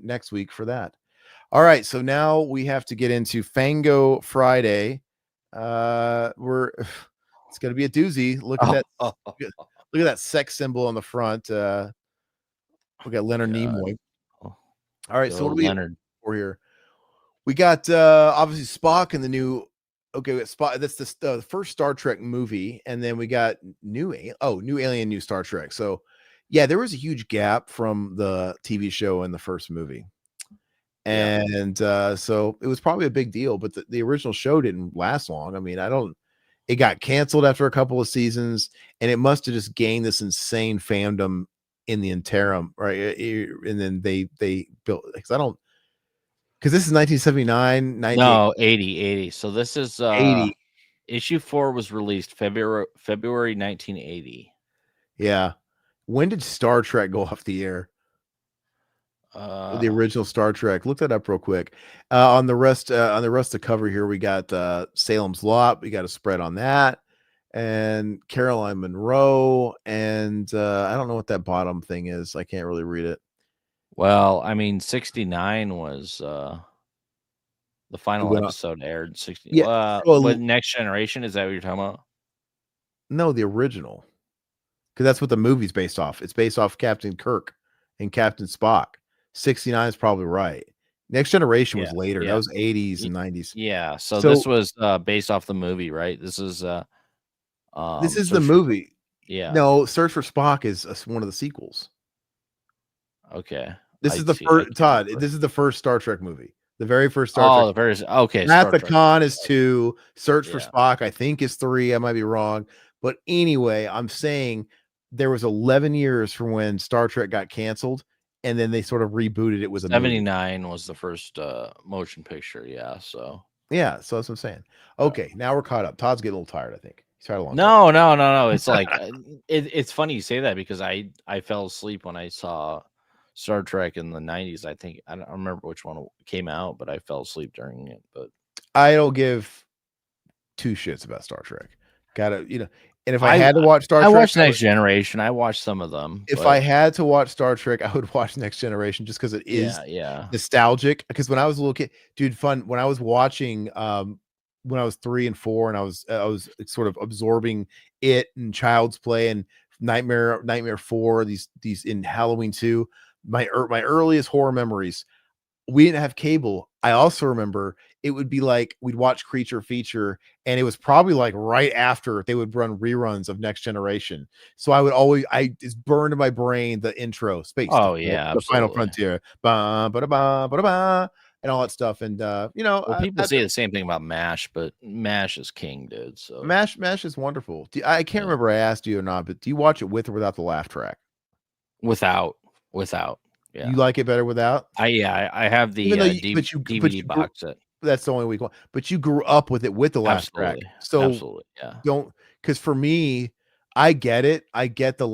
next week for that. All right, so now we have to get into Fango Friday. We're it's gonna be a doozy. Look at that. Look at that sex symbol on the front. We got Leonard Nimoy. All right, so what do we for here? We got obviously Spock in the new. Okay, we got Spock. That's the first Star Trek movie, and then we got new Alien, new Star Trek. So, yeah, there was a huge gap from the TV show and the first movie, and so it was probably a big deal. But the original show didn't last long. I mean, it got canceled after a couple of seasons, and it must have just gained this insane fandom in the interim, right? And then they built because this is 1979, 80. So this is 80. Issue 4 was released February 1980. Yeah. When did Star Trek go off the air? The original Star Trek. Look that up real quick. On the rest of the cover here, we got Salem's Lot. We got a spread on that, and Caroline Munro, and I don't know what that bottom thing is. I can't really read it. Well, I mean, 69 was the final episode aired. 60. Yeah. But Next Generation, is that what you're talking about? No, the original, because that's what the movie's based off. It's based off Captain Kirk and Captain Spock. 69 is probably right. Next Generation was later. That was 80s and 90s. Yeah. So this was based off the movie, right? This is the movie. No, Search for Spock is one of the sequels. Okay. This is the first Todd. This is the first Star Trek movie. The very first Star Trek. The first. Okay. Wrath of Khan is 2. Search for Spock, I think, is 3. I might be wrong. But anyway, I'm saying there was 11 years from when Star Trek got canceled, and then they sort of rebooted it. Was 79 was the first motion picture. Yeah. So that's what I'm saying. Okay, now we're caught up. Todd's getting a little tired, I think. He's tired a long time. No. It's like it's funny you say that because I fell asleep when I saw Star Trek in the 90s. I think I don't remember which one came out, but I fell asleep during it. But I don't give two shits about Star Trek. And if I had to watch Star Trek, I watched Next Generation. I watched some of them. If I had to watch Star Trek, I would watch Next Generation just because it is nostalgic. Because when I was a little kid, dude, fun. When I was watching, when I was 3 and 4, and I was sort of absorbing it and Child's Play and Nightmare 4. These in Halloween 2. My earliest horror memories. We didn't have cable. I also remember it would be like we'd watch Creature Feature, and it was probably like right after they would run reruns of Next Generation. So it's burned in my brain the intro, Space. The Final Frontier, ba ba ba ba ba, and all that stuff. And people say the same thing about MASH, but MASH is king, dude. So MASH is wonderful. I can't remember I asked you or not, but do you watch it with or without the laugh track? Without. Yeah. You like it better without? I have the DVD box set. That's the only week one. But you grew up with it with the laugh track. So absolutely, don't, because for me, I get it. I get the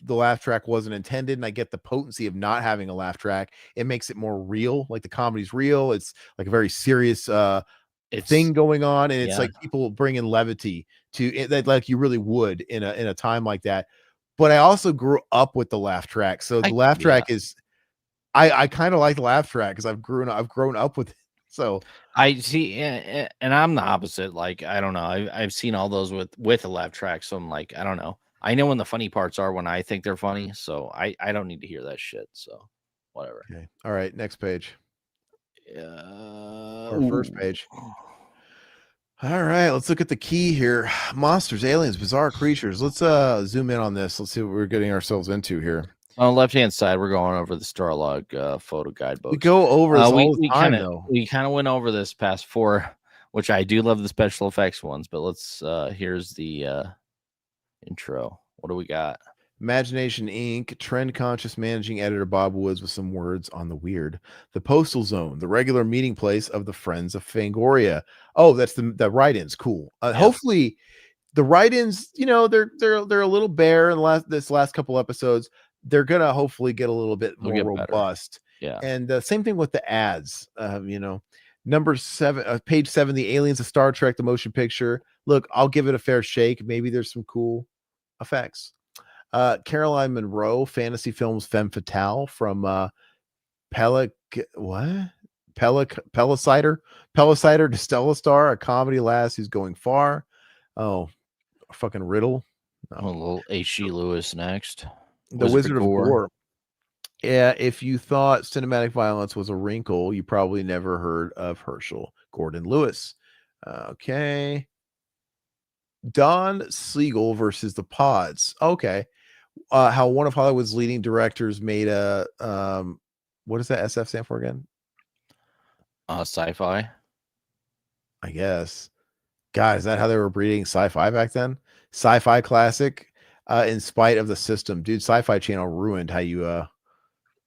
laugh track wasn't intended, and I get the potency of not having a laugh track. It makes it more real, like the comedy's real. It's like a very serious thing going on, and it's like people bring in levity to it, that like you really would in a time like that. But I also grew up with the laugh track, so the laugh track is. I kind of like the laugh track because I've grown up with it. So I see, and I'm the opposite. Like I don't know, I've seen all those with a laugh track, so I'm like, I don't know. I know when the funny parts are when I think they're funny, so I don't need to hear that shit. So whatever. Okay. All right. Next page. Our first page. All right, let's look at the key here. Monsters, aliens, bizarre creatures. Let's zoom in on this. Let's see what we're getting ourselves into here. On the left-hand side, we're going over the Starlog photo guidebook. We go over this all the time, though. We kind of went over this past 4, which I do love the special effects ones, but let's here's the intro. What do we got? Imagination Inc., trend conscious managing editor Bob Woods with some words on the weird. The Postal Zone, the regular meeting place of the Friends of Fangoria. Oh, that's the write-ins. Cool. Hopefully the write-ins, they're a little bare in this last couple episodes. They're gonna hopefully get a little bit more robust. Yeah. And same thing with the ads. Number 7, page 7, the aliens of Star Trek, the motion picture. Look, I'll give it a fair shake. Maybe there's some cool effects. Caroline Munro, fantasy films, femme fatale from What? Pelicider to Stella Star, a comedy lass who's going far. Oh, fucking Riddle. A little H.G. Lewis next. The Wizard of Gore. Yeah, if you thought cinematic violence was a wrinkle, you probably never heard of Herschell Gordon Lewis. Okay. Don Siegel versus the Pods. Okay. How one of Hollywood's leading directors made a what does that SF stand for again? Sci-fi. I guess. God, is that how they were breeding sci-fi back then? Sci-fi classic. In spite of the system, dude. Sci-Fi Channel ruined how you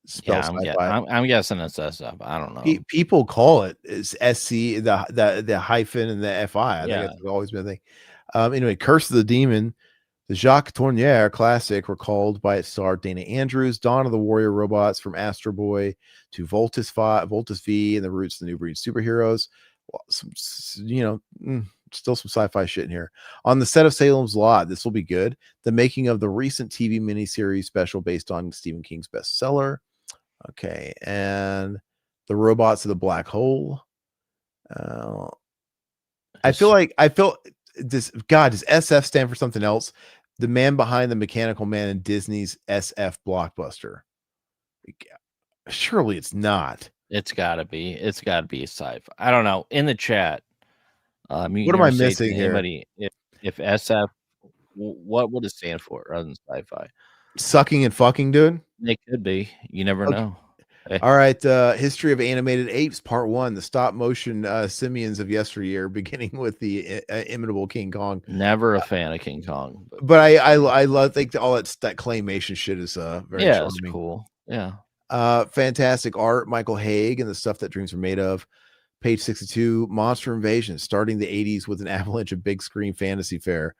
spell sci-fi. I'm guessing it's SF. I don't know. People call it SC, the hyphen and the FI. I think it's always been a thing. Anyway, Curse of the Demon, the Jacques Tourneur classic, recalled by its star Dana Andrews, Dawn of the Warrior Robots from Astro Boy to Voltus V, and the roots of the New Breed superheroes. Well, still some sci-fi shit in here. On the set of Salem's Lot, this will be good. The making of the recent TV miniseries special based on Stephen King's bestseller. Okay, and the Robots of the Black Hole. I feel this. God, does SF stand for something else? The man behind the Mechanical Man in Disney's SF blockbuster. Surely it's not. It's gotta be. It's gotta be a sci-fi. I don't know. In the chat, what am I missing here? If SF, what would it stand for other than sci-fi? Sucking and fucking, dude. It could be. You never know. All right. History of Animated Apes, Part 1. The stop motion simians of yesteryear, beginning with the imitable King Kong. Never a fan of King Kong, but I think all that claymation shit is very charming. It's cool. Yeah. Fantastic art, Michael Haig, and the stuff that dreams are made of. Page 62, Monster Invasion, starting the 80s with an avalanche of big screen fantasy fare.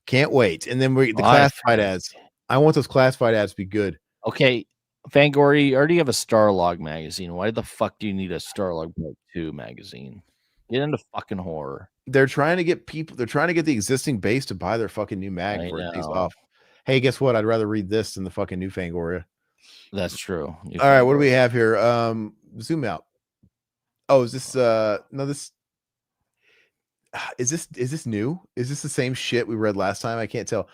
Can't wait. And then the classified ads. I want those classified ads to be good. Okay, Fangoria, you already have a Starlog magazine. Why the fuck do you need a Starlog Part 2 magazine? Get into fucking horror. They're trying to get the existing base to buy their fucking new mag before it takes off. Hey, guess what? I'd rather read this than the fucking new Fangoria. That's true. All right, what do we have here? Zoom out. Oh, is this is this new? Is this the same shit we read last time? I can't tell.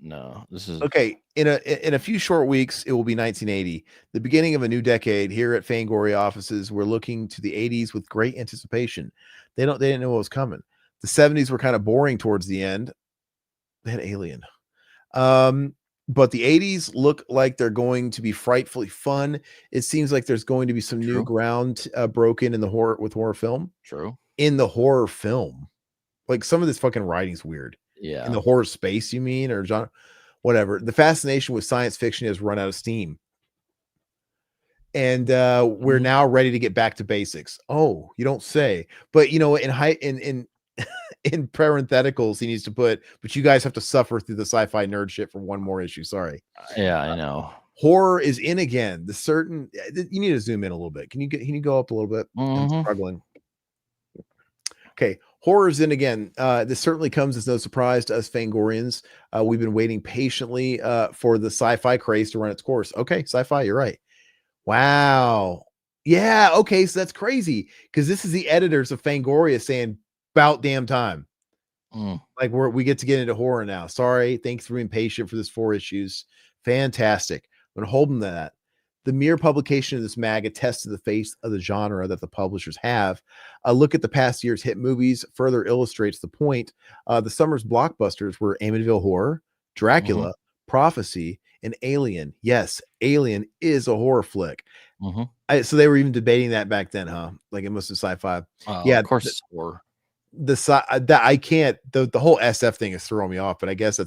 No, this is okay. In a few short weeks, it will be 1980, the beginning of a new decade. Here at Fangoria offices, we're looking to the 80s with great anticipation. They didn't know what was coming. The 70s were kind of boring towards the end. They had Alien. But the 80s look like they're going to be frightfully fun. It seems like there's going to be some new ground broken in the horror film. True. In the horror film. Like some of this fucking writing's weird. Yeah. In the horror space, you mean, or genre, whatever. The fascination with science fiction has run out of steam. And we're now ready to get back to basics. Oh, you don't say. But in parentheticals, he needs to put, but you guys have to suffer through the sci-fi nerd shit for one more issue. Sorry. Yeah, I know. Horror is in again. You need to zoom in a little bit. Can you go up a little bit? I'm struggling. Okay. Horror is in again. This certainly comes as no surprise to us Fangorians. We've been waiting patiently for the sci-fi craze to run its course. Okay, sci-fi, you're right. Wow. Yeah, okay, so that's crazy because this is the editors of Fangoria saying about damn time. Like we get to get into horror now. Sorry, thanks for being patient for this 4 issues. Fantastic. I'm gonna hold them to that. The mere publication of this mag attests to the face of the genre that the publishers have. A look at the past year's hit movies further illustrates the point. The summer's blockbusters were Amityville Horror, Dracula, Prophecy, and Alien. Yes, Alien is a horror flick. So they were even debating that back then, huh? Like it must have sci-fi. Yeah, of course it's horror. I can't. The whole SF thing is throwing me off. But I guess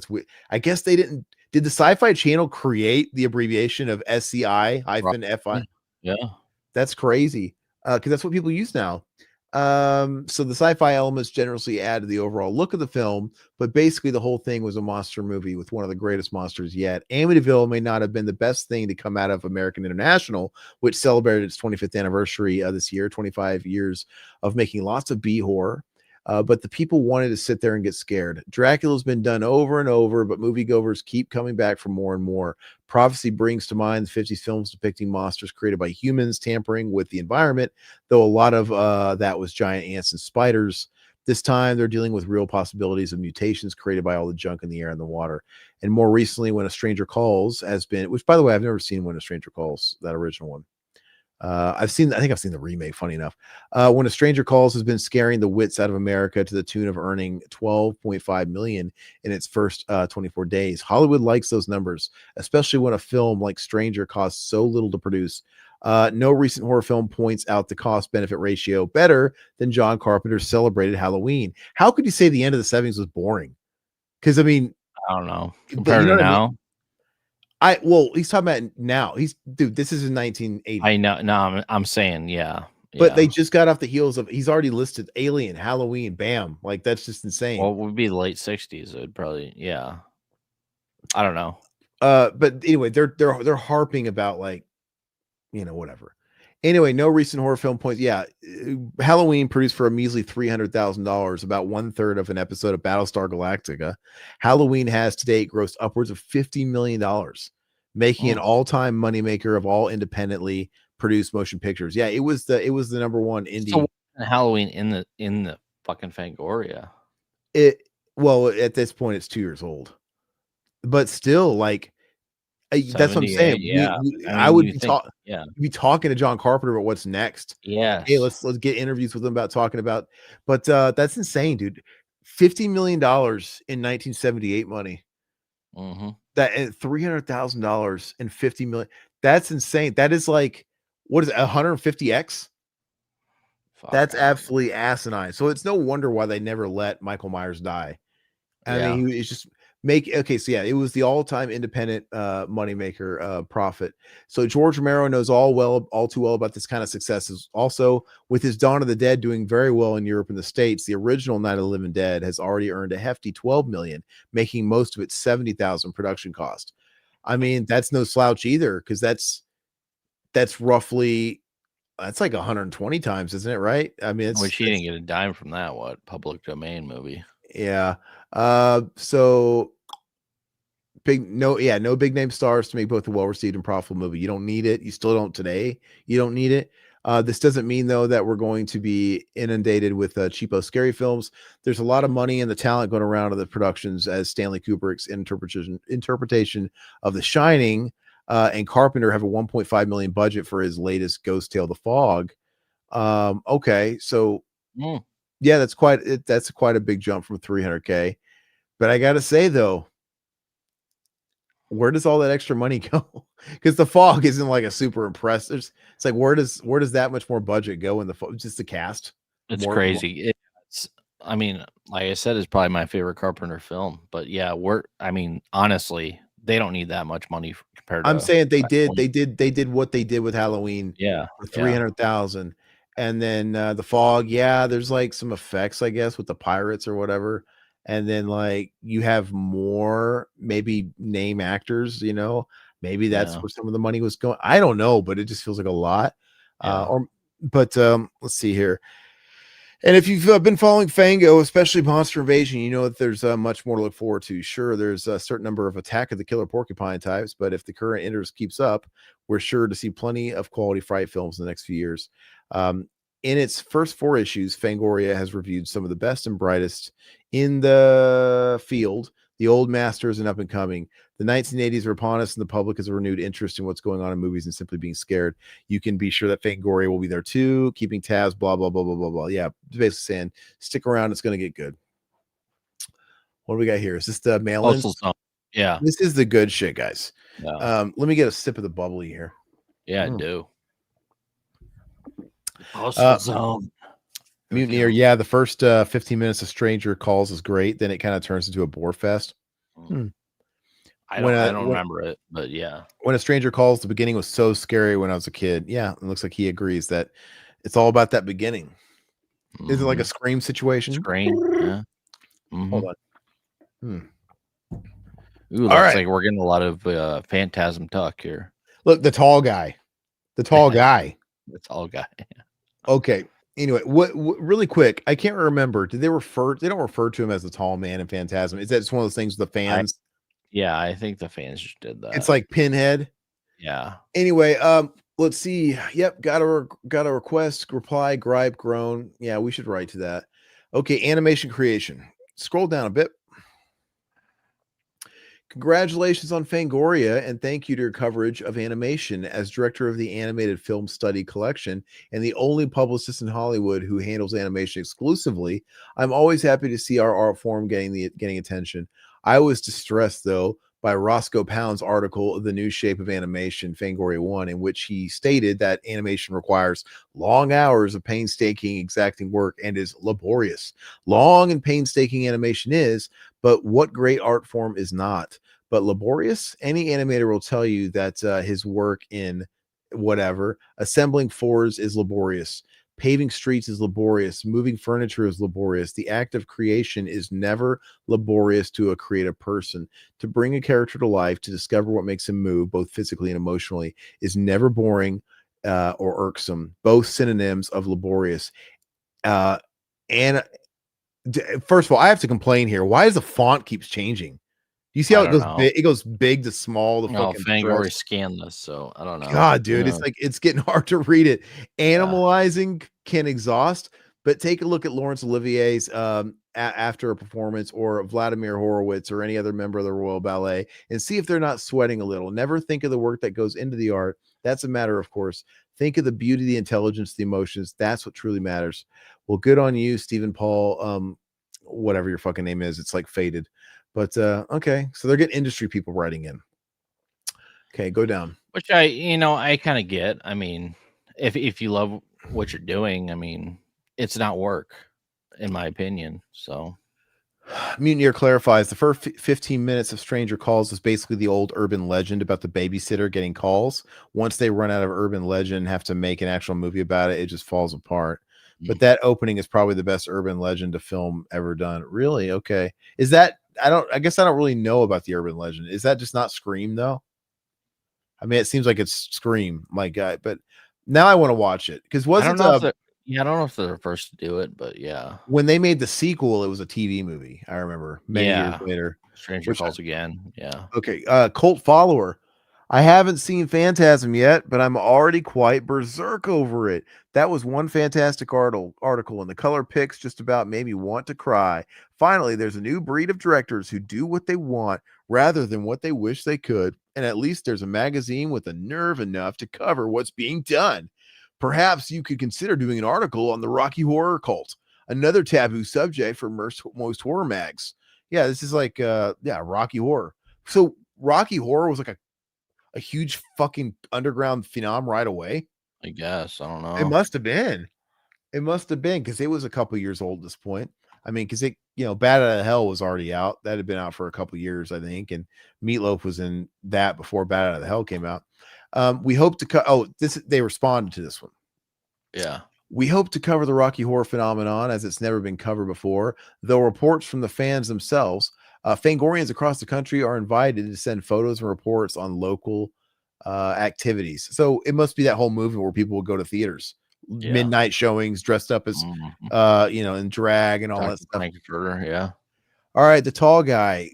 I guess they didn't. Did the Sci-Fi Channel create the abbreviation of SCI-FI? Yeah, that's crazy. Because that's what people use now. So the sci-fi elements generously add to the overall look of the film, but basically the whole thing was a monster movie with one of the greatest monsters yet. Amityville may not have been the best thing to come out of American International, which celebrated its 25th anniversary this year, 25 years of making lots of B horror. but the people wanted to sit there and get scared. Dracula's been done over and over, but moviegoers keep coming back for more and more. Prophecy brings to mind the 50s films depicting monsters created by humans tampering with the environment, though a lot of that was giant ants and spiders. This time, they're dealing with real possibilities of mutations created by all the junk in the air and the water. And more recently, When a Stranger Calls has been, which, by the way, I've never seen When a Stranger Calls, that original one. I think I've seen the remake, funny enough. When a Stranger Calls has been scaring the wits out of America to the tune of earning $12.5 million in its first 24 days. Hollywood likes those numbers, especially when a film like Stranger costs so little to produce. No recent horror film points out the cost benefit ratio better than John Carpenter's celebrated Halloween. How could you say the end of the 70s was boring? Because I mean, I don't know. Compared you know to what I mean? now, Well, he's talking about now. Dude, this is in 1980. I know. No, I'm saying, yeah. But they just got off the heels of, he's already listed Alien, Halloween, bam. Like, that's just insane. Well, it would be the late 60s. It would probably, yeah. I don't know. But anyway, they're harping about, like, you know, whatever. Anyway, no recent horror film points. Yeah, Halloween produced for a measly $300,000, about 1/3 of an episode of Battlestar Galactica. Halloween has to date grossed upwards of $50 million, making an all-time moneymaker of all independently produced motion pictures. Yeah, it was the number one indie. So Halloween in the fucking Fangoria. Well, at this point, it's 2 years old, but still, like, that's what I'm saying. Yeah, I would be talking to John Carpenter about what's next. Yeah. Hey, let's get interviews with him about talking about. But that's insane, dude. $50 million in 1978 money. Mm-hmm. That $300,000 and $50 million. That's insane. That is like, what is it? 150x. That's absolutely asinine. So it's no wonder why they never let Michael Myers die. I mean, he's just so yeah, it was the all-time independent moneymaker profit. So George Romero knows all too well about this kind of successes. Also, with his Dawn of the Dead doing very well in Europe and the States, the original Night of the Living Dead has already earned a hefty $12 million, making most of its $70,000 production cost. I mean, that's no slouch either, because that's roughly, that's like 120 times, isn't it? Right? I mean, which he didn't get a dime from that. What public domain movie? Yeah. So no big name stars to make both a well-received and profitable movie. You don't need it. You still don't today. You don't need it. This doesn't mean, though, that we're going to be inundated with cheapo scary films. There's a lot of money and the talent going around in the productions, as Stanley Kubrick's interpretation of The Shining and Carpenter have a $1.5 million budget for his latest Ghost Tale, The Fog. Okay, so yeah, that's quite a big jump from $300K. But I gotta say, though, where does all that extra money go? Because The Fog isn't like a super impressive. It's like, where does that much more budget go in just the cast? It's crazy. I mean, like I said, it's probably my favorite Carpenter film. But yeah, honestly, they don't need that much money compared to. I'm saying they did what they did with Halloween. Yeah, for 300,000. And then The Fog, yeah, there's like some effects, I guess, with the pirates or whatever. And then, like, you have more maybe name actors, you know, maybe that's where some of the money was going. I don't know, but it just feels like a lot. Let's see here. And if you've been following Fango, especially Monster Invasion, you know that there's much more to look forward to. Sure, there's a certain number of Attack of the Killer Porcupine types, but if the current interest keeps up, we're sure to see plenty of quality fright films in the next few years. In its first 4 issues, Fangoria has reviewed some of the best and brightest in the field, the old masters and up and coming. The 1980s are upon us, and the public has a renewed interest in what's going on in movies and simply being scared. You can be sure that Fangoria will be there too, keeping tabs, blah, blah, blah, blah, blah, blah. Yeah, basically saying, stick around, it's going to get good. What do we got here? Is this the mail-in? Postal Zone. Yeah. This is the good shit, guys. Yeah. Let me get a sip of the bubbly here. Yeah, I do. Postal Zone. Mutineer, yeah, the first 15 minutes of Stranger Calls is great. Then it kind of turns into a bore fest. I don't remember it, but yeah. When a Stranger Calls, the beginning was so scary when I was a kid. Yeah, it looks like he agrees that it's all about that beginning. Is it like a Scream situation? Scream, yeah. Hold on. Ooh, looks like we're getting a lot of Phantasm talk here. Look, the tall guy. The tall guy. The tall guy. Okay. Anyway, what really quick, I can't remember. Did they refer? They don't refer to him as the tall man in Phantasm. Is that just one of those things with the I fans? Yeah, I think the fans just did It's that. like Pinhead. Yeah. Anyway, let's see. Yep, got a request, reply, gripe, groan. Yeah, we should write to that. Okay, animation creation. Scroll down a bit. Congratulations on Fangoria, and thank you to your coverage of animation as director of the Animated Film Study Collection and the only publicist in Hollywood who handles animation exclusively. I'm always happy to see our art form getting attention. I was distressed though by Roscoe Pound's article, The New Shape of Animation, Fangoria 1, in which he stated that animation requires long hours of painstaking, exacting work and is laborious. Long and painstaking animation is, but what great art form is not? But laborious? Any animator will tell you that his work in whatever, assembling fours is laborious. Paving streets is laborious. Moving furniture is laborious. The act of creation is never laborious to a creative person. To bring a character to life, to discover what makes him move, both physically and emotionally, is never boring or irksome. Both synonyms of laborious. And first of all, I have to complain here. Why does the font keeps changing? You see how I it don't goes know. big? It goes big to small. The No, fucking stress. Fangoria scanned this, so I don't know. God, dude, Yeah. it's getting hard to read it. Yeah. Animalizing can exhaust, but take a look at Laurence Olivier's after a performance, or Vladimir Horowitz, or any other member of the Royal Ballet, and see if they're not sweating a little. Never think of the work that goes into the art. That's a matter of course. Think of the beauty, the intelligence, the emotions. That's what truly matters. Well, good on you, Stephen Paul. Whatever your fucking name is, it's like faded. But okay, so they're getting industry people writing in. Okay, go down. Which I kind of get. I mean, if you love what you're doing, I mean, it's not work, in my opinion. So Mutineer clarifies the first 15 minutes of Stranger Calls is basically the old urban legend about the babysitter getting calls. Once they run out of urban legend and have to make an actual movie about it, it just falls apart. But that opening is probably the best urban legend a film ever done. Really? Okay. Is that, I guess I don't really know about the urban legend. Is that just not Scream though? I mean, it seems like it's Scream, my guy, but now I want to watch it because I don't wasn't know if I don't know if they're the first to do it, but yeah. when they made the sequel, it was a TV movie. I remember many years later. Stranger Which Calls again. Yeah. Okay, cult follower. I haven't seen Phantasm yet, but I'm already quite berserk over it. That was one fantastic article, and the color picks just about made me want to cry. Finally, there's a new breed of directors who do what they want rather than what they wish they could, and at least there's a magazine with a nerve enough to cover what's being done. Perhaps you could consider doing an article on the Rocky Horror cult, another taboo subject for most horror mags. Yeah, this is like Rocky Horror. So Rocky Horror was like a huge fucking underground phenom right away. I guess. I don't It know. must have been. It must have been because it was a couple years old at this point. I mean, because Bad Out of Hell was already out. That had been out for a couple years, I think, and Meatloaf was in that before Bad Out of Hell came out. We hope to they responded to this one. Yeah. We hope to cover the Rocky Horror phenomenon as it's never been covered before, though reports from the fans themselves, Fangorians across the country are invited to send photos and reports on local activities. So it must be that whole movement where people will go to theaters, midnight showings, dressed up as, in drag and all that stuff. Yeah. All right, the tall guy.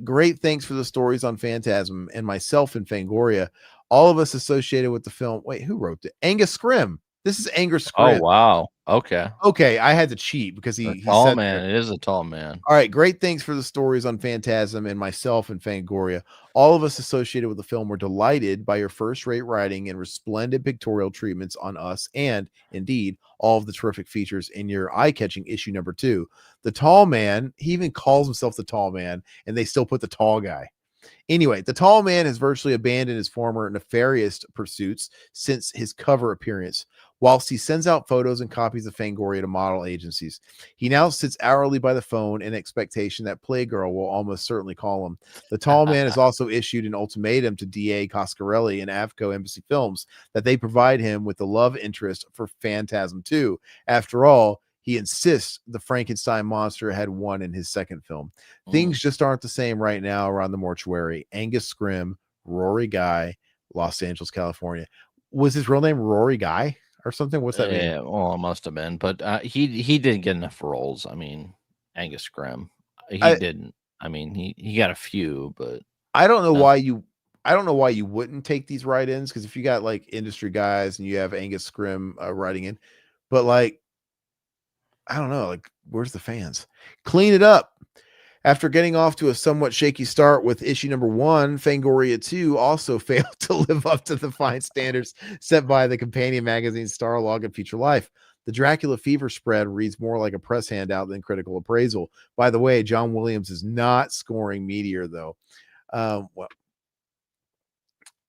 Great thanks for the stories on Phantasm and myself in Fangoria. All of us associated with the film. Wait, who wrote it? Angus Scrim. This is Angus Scrim. Oh wow. Okay. Okay, I had to cheat because he tall said man. there. It is a tall man. All right, great thanks for the stories on Phantasm and myself and Fangoria. All of us associated with the film were delighted by your first-rate writing and resplendent pictorial treatments on us, and indeed all of the terrific features in your eye-catching issue number 2. The tall man, he even calls himself the tall man, and they still put the tall guy. Anyway, the tall man has virtually abandoned his former nefarious pursuits since his cover appearance. Whilst he sends out photos and copies of Fangoria to model agencies, he now sits hourly by the phone in expectation that Playgirl will almost certainly call him. The tall man has also issued an ultimatum to DA Coscarelli and Avco Embassy Films that they provide him with the love interest for Phantasm 2. After all, he insists the Frankenstein monster had won in his second film. Things just aren't the same right now around the mortuary. Angus Scrim, Rory Guy, Los Angeles, California. Was his real name Rory Guy? or something. What's that mean? Yeah, well, it must have been, but he didn't get enough roles. I mean, Angus Scrimm, he I didn't. I mean, he got a few, but I don't know nothing. why you I don't know why you wouldn't take these write-ins, because if you got like industry guys and you have Angus Scrim writing in, but like I don't know, like where's the fans? Clean it up. After getting off to a somewhat shaky start with issue number 1, Fangoria 2 also failed to live up to the fine standards set by the companion magazine Starlog and Future Life. The Dracula Fever spread reads more like a press handout than critical appraisal. By the way, John Williams is not scoring Meteor, though. Well,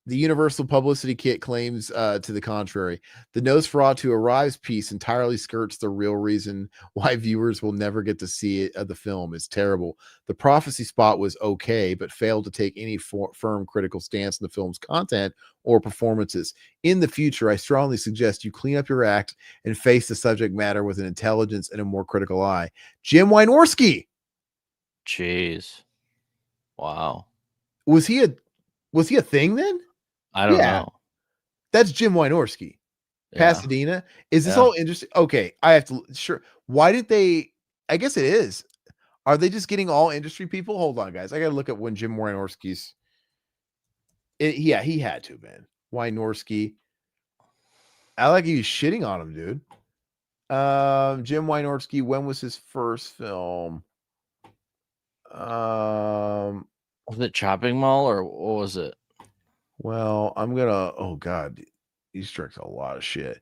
the Universal Publicity Kit claims to the contrary. The Nosferatu Arrives piece entirely skirts the real reason why viewers will never get to see it. The film is terrible. The prophecy spot was okay, but failed to take any firm critical stance on the film's content or performances. In the future, I strongly suggest you clean up your act and face the subject matter with an intelligence and a more critical eye. Jim Wynorski. Jeez, wow. Was he a thing then? I don't know. That's Jim Wynorski. Pasadena. Is this all interesting? Okay, I have to sure. Why did they? I guess it is. Are they just getting all industry people? Hold on, guys. I gotta look at when Jim Wynorski's. Yeah, he had to, man. Wynorski. I like you shitting on him, dude. Jim Wynorski. When was his first film? Was it Chopping Mall or what was it? Well, I'm gonna. Oh God, he strikes a lot of shit.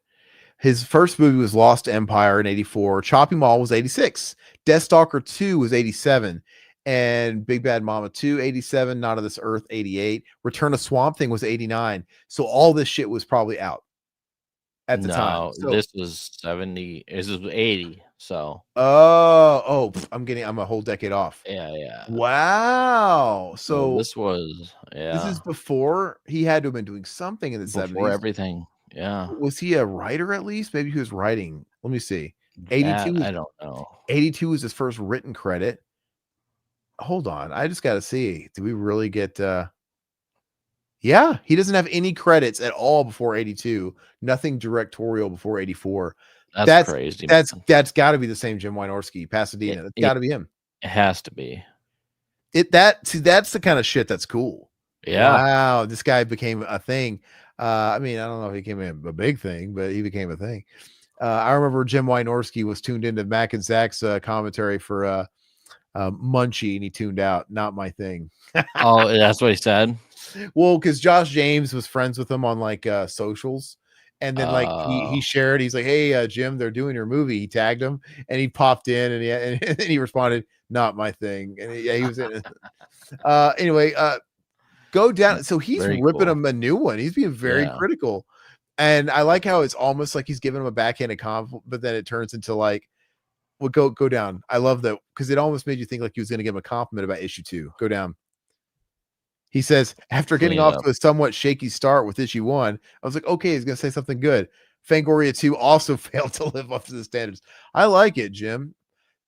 His first movie was Lost Empire in '84. Chopping Mall was '86. Deathstalker 2 was '87. And Big Bad Mama 2, '87. Not of This Earth, '88. Return of Swamp Thing was '89. So all this shit was probably out at the time. So, this was 70. This was 80. So I'm a whole decade off. Yeah. Wow. So this was this is before he had to have been doing something in the before 70s. everything. Yeah. Was he a writer at least? Maybe he was writing. Let me see. 82. I don't know. 82 was his first written credit. Hold on. I just got to see. Did we really get yeah, he doesn't have any credits at all before 82. Nothing directorial before 84. That's crazy. That's got to be the same Jim Wynorski, Pasadena. That's got to be him. It has to be. That's the kind of shit that's cool. Yeah. Wow, this guy became a thing. I mean, I don't know if he became a big thing, but he became a thing. I remember Jim Wynorski was tuned into Mac and Zach's commentary for Munchie, and he tuned out. Not my thing. Oh, that's what he said. Well, because Josh James was friends with him on like socials, and then like he shared. He's like, "Hey, Jim, they're doing your movie." He tagged him, and he popped in, and he responded, "Not my thing." And he was in it. Anyway, go down. So he's ripping him a new one. He's being very critical, and I like how it's almost like he's giving him a backhanded compliment, but then it turns into like, "Well, go down." I love that because it almost made you think like he was going to give him a compliment about issue 2. Go down. He says, after getting off to a somewhat shaky start with issue 1, I was like, okay, he's going to say something good. Fangoria 2 also failed to live up to the standards. I like it, Jim.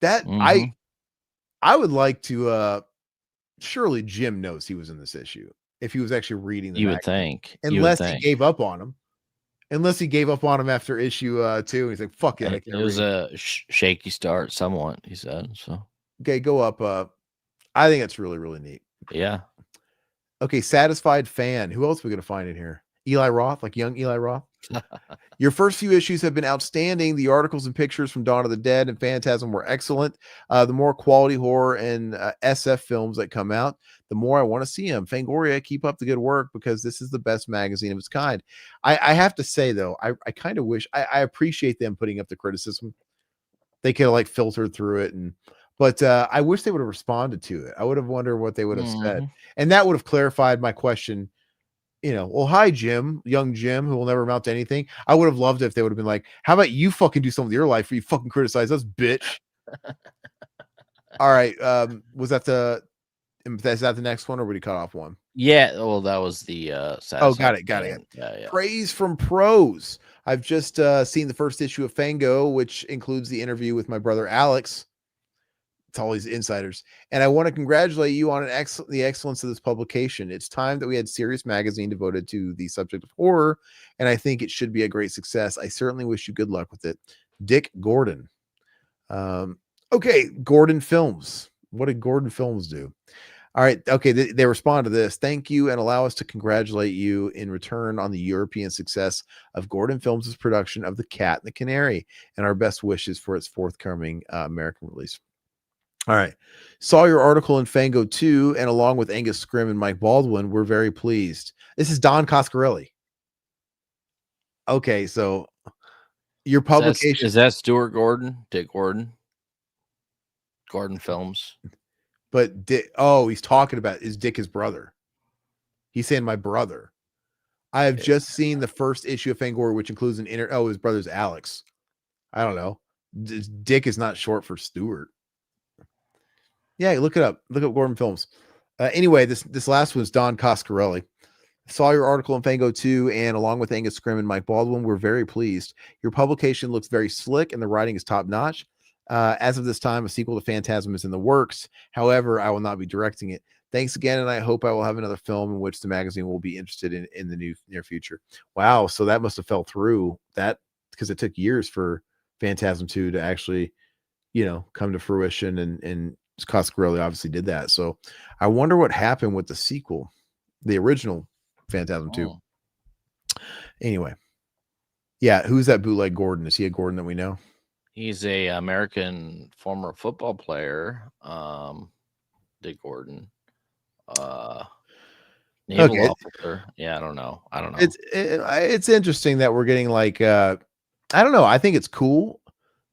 That I would like to surely Jim knows he was in this issue if he was actually reading the magazine. Would think. Unless he gave up on him. Unless he gave up on him after issue 2. And he's like, fuck it. It was a shaky start, somewhat, he said. So okay, go up. I think that's really, really neat. Yeah. Okay, Satisfied Fan. Who else are we going to find in here? Eli Roth, like young Eli Roth. Your first few issues have been outstanding. The articles and pictures from Dawn of the Dead and Phantasm were excellent. The more quality horror and SF films that come out, the more I want to see them. Fangoria, keep up the good work because this is the best magazine of its kind. I have to say, though, I kind of wish, I appreciate them putting up the criticism. They could have like filtered through it but I wish they would have responded to it. I would have wondered what they would have said. And that would have clarified my question. Well, hi, Jim, young Jim, who will never amount to anything. I would have loved it if they would have been like, how about you fucking do something with your life where you fucking criticize us, bitch? All right. Is that the next one or would he cut off one? Yeah. Well, that was the got it. Yeah. Praise from pros. I've just seen the first issue of Fango, which includes the interview with my brother Alex. It's all these insiders. And I want to congratulate you on the excellence of this publication. It's time that we had serious magazine devoted to the subject of horror, and I think it should be a great success. I certainly wish you good luck with it. Dick Gordon. Okay, Gordon Films. What did Gordon Films do? All right. Okay. They respond to this. Thank you and allow us to congratulate you in return on the European success of Gordon Films' production of The Cat and the Canary and our best wishes for its forthcoming American release. All right. Saw your article in Fango 2 and along with Angus Scrimm and Mike Baldwin, we're very pleased. This is Don Coscarelli. Okay. So your publication. Is that Stuart Gordon? Dick Gordon? Gordon Films. But he's talking about, is Dick his brother? He's saying my brother. I have just seen the first issue of Fangoria, which includes an his brother's Alex. I don't know. Dick is not short for Stuart. Yeah, look it up. Look up Gordon Films. Anyway, this last one is Don Coscarelli. Saw your article in Fango 2, and along with Angus Scrimm and Mike Baldwin, we're very pleased. Your publication looks very slick, and the writing is top-notch. As of this time, a sequel to Phantasm is in the works. However, I will not be directing it. Thanks again, and I hope I will have another film in which the magazine will be interested in the near future. Wow, so that must have fell through that because it took years for Phantasm 2 to actually, come to fruition, and Coscarelli obviously did that. So I wonder what happened with the sequel, the original Phantasm 2. Anyway, yeah, who's that bootleg Gordon? Is he a Gordon that we know? He's a American former football player, Dick Gordon. Naval officer. Yeah, I don't know. It's interesting that we're getting like I don't know. I think it's cool,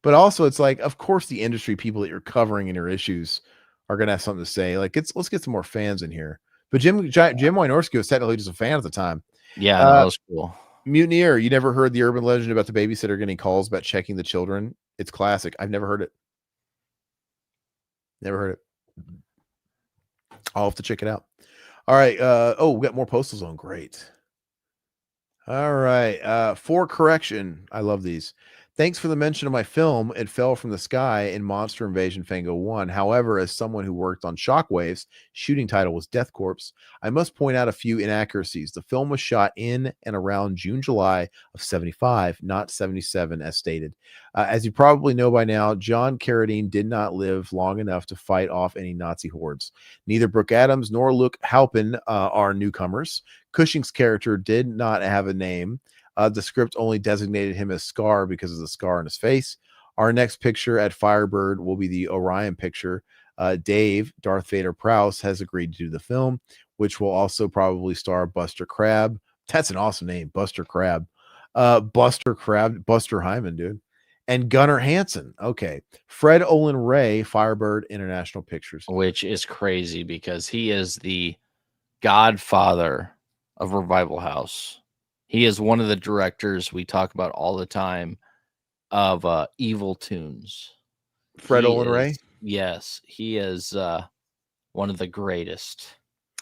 but also it's like, of course, the industry people that you're covering in your issues are gonna have something to say. Like, let's get some more fans in here. But Jim Wynorski was technically just a fan at the time. Yeah, that was cool. Mutineer, you never heard the urban legend about the babysitter getting calls about checking the children? It's classic. I've never heard it. Never heard it. I'll have to check it out. All right. We got more Postal Zone. Great. All right. For correction, I love these. Thanks for the mention of my film, It Fell from the Sky in Monster Invasion Fango 1. However, as someone who worked on Shockwave's shooting title was Death Corpse, I must point out a few inaccuracies. The film was shot in and around June, July of 75, not 77 as stated. As you probably know by now, John Carradine did not live long enough to fight off any Nazi hordes. Neither Brooke Adams nor Luke Halpin are newcomers. Cushing's character did not have a name. The script only designated him as Scar because of the scar on his face. Our next picture at Firebird will be the Orion picture. Dave, Darth Vader Prowse, has agreed to do the film, which will also probably star Buster Crabbe. That's an awesome name, Buster Crabbe. Buster Crabbe, Buster Hyman, dude. And Gunnar Hansen. Okay. Fred Olin Ray, Firebird International Pictures. Which is crazy because he is the godfather of Revival House. He is one of the directors we talk about all the time of Evil Tunes. Fred Olin Ray? Yes, he is one of the greatest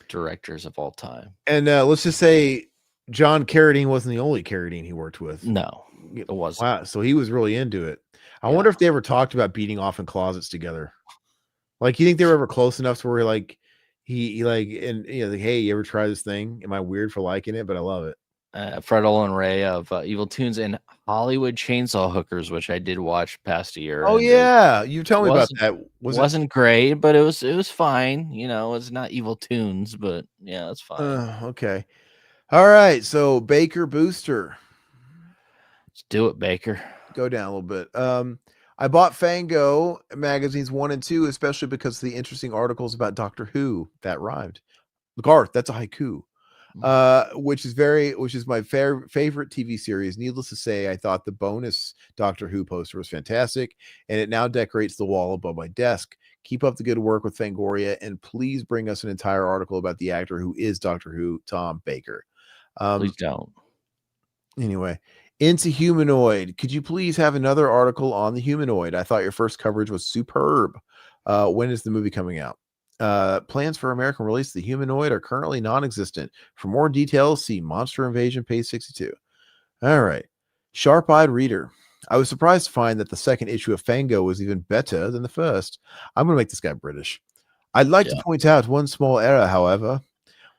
directors of all time. And let's just say John Carradine wasn't the only Carradine he worked with. No, it wasn't. Wow, so he was really into it. I wonder if they ever talked about beating off in closets together. Like, you think they were ever close enough to where like he like, and like, hey, you ever try this thing? Am I weird for liking it? But I love it. Fred Olin Ray of Evil Tunes and Hollywood Chainsaw Hookers, which I did watch past a year. Oh yeah, you told me about that. Wasn't great, but it was fine. It's not Evil Tunes, but yeah, it's fine. Okay, all right. So Baker Booster, let's do it, Baker. Go down a little bit. I bought Fango magazines 1 and 2, especially because of the interesting articles about Doctor Who. That rhymed. Garth, that's a haiku. Which is my favorite TV series. Needless to say, I thought the bonus Doctor Who poster was fantastic, and it now decorates the wall above my desk. Keep up the good work with Fangoria, and please bring us an entire article about the actor who is Doctor Who, Tom Baker. Please don't. Anyway, Into Humanoid. Could you please have another article on the humanoid? I thought your first coverage was superb. When is the movie coming out? Plans for American release of the humanoid are currently non-existent. For more details, see Monster Invasion, page 62. All right. Sharp-eyed reader. I was surprised to find that the second issue of Fango was even better than the first. I'm going to make this guy British. I'd like to point out one small error, however.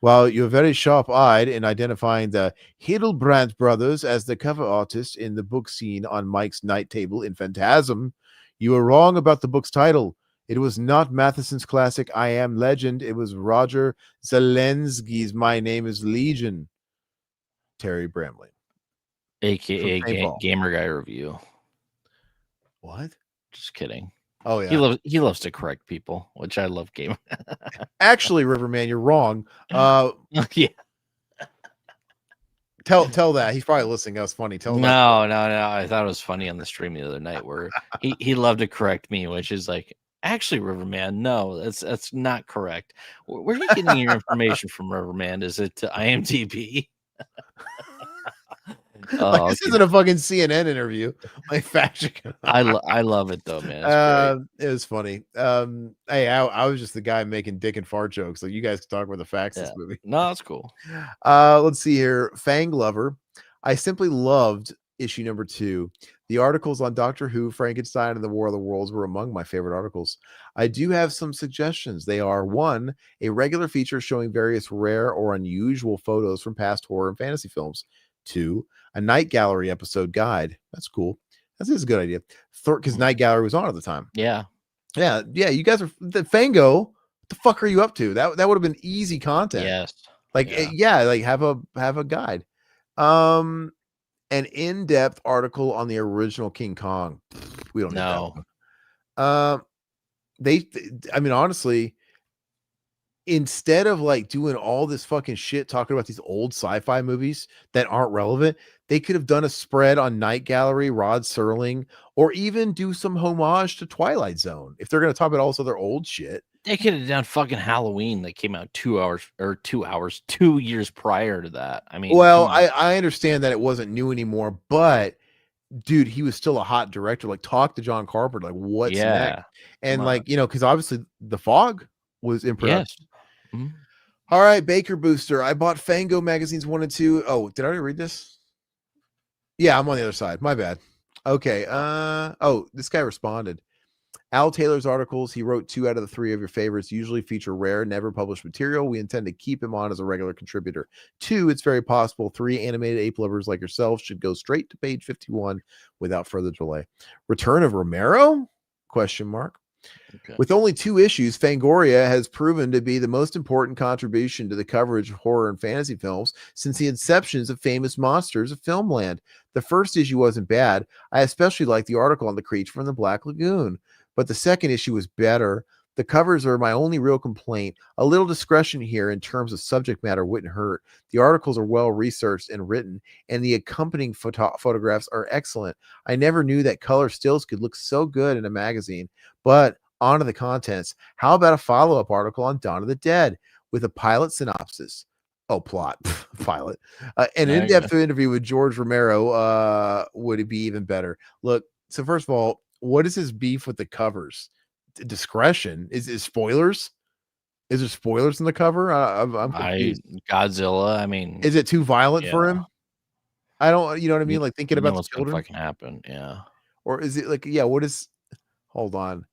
While you're very sharp-eyed in identifying the Hildebrandt brothers as the cover artists in the book scene on Mike's night table in Phantasm, you are wrong about the book's title. It was not Matheson's classic I Am Legend. It was Roger Zelensky's My Name is Legion. Terry Bramley. AKA Gamer Guy Review. What? Just kidding. Oh yeah. He loves to correct people, which I love. Game. Actually, Riverman, you're wrong. Yeah. Tell that. He's probably listening. That was funny. Tell no. I thought it was funny on the stream the other night where he loved to correct me, which is like, actually, Riverman, no, that's not correct. Where are you getting your information from, Riverman? Is it IMDb? Like, this isn't a fucking CNN interview. Like, fact check. I love it though, man. It was funny. Hey, I was just the guy making dick and fart jokes. Like, you guys can talk about the facts of this movie. No, that's cool. Let's see here. Fang Lover. I simply loved issue number 2. The articles on Doctor Who, Frankenstein, and the War of the Worlds were among my favorite articles. I do have some suggestions. They are: 1, a regular feature showing various rare or unusual photos from past horror and fantasy films. 2, a Night Gallery episode guide. That's cool. That is a good idea. Because Night Gallery was on at the time. Yeah. You guys are the Fango. What the fuck are you up to? That would have been easy content. Yes. Like like have a guide. An in-depth article on the original King Kong. We don't know. I mean, honestly, instead of like doing all this fucking shit talking about these old sci-fi movies that aren't relevant, they could have done a spread on Night Gallery, Rod Serling, or even do some homage to Twilight Zone if they're going to talk about all this other old shit. They could have done fucking Halloween that came out 2 years prior to that. I mean, well, I understand that it wasn't new anymore, but dude, he was still a hot director. Like, talk to John Carpenter, like, what's next? And like, because obviously The Fog was in production. Yes. Mm-hmm. All right, Baker Booster. I bought Fango magazines 1 and 2. Oh, did I already read this? Yeah, I'm on the other side. My bad. Okay. This guy responded. Al Taylor's articles, he wrote 2 out of the 3 of your favorites, usually feature rare, never published material. We intend to keep him on as a regular contributor. 2, it's very possible 3 animated ape lovers like yourself should go straight to page 51 without further delay. Return of Romero? Question mark. Okay. With only 2 issues, Fangoria has proven to be the most important contribution to the coverage of horror and fantasy films since the inceptions of famous monsters of filmland. The first issue wasn't bad. I especially liked the article on the creature from the Black Lagoon, but the second issue was better. The covers are my only real complaint. A little discretion here in terms of subject matter wouldn't hurt. The articles are well researched and written, and the accompanying photographs are excellent. I never knew that color stills could look so good in a magazine. But on to the contents. How about a follow-up article on Dawn of the Dead with a pilot synopsis? Oh, plot. Pilot. An in-depth interview with George Romero would it be even better. Look, so first of all, what is his beef with the covers? Discretion is spoilers. Is there spoilers in the cover? I'm confused. Godzilla. I mean, is it too violent for him? I don't. You know what I mean? Like, thinking about what's the children. Fucking happen. Yeah. Or is it like, what is? Hold on.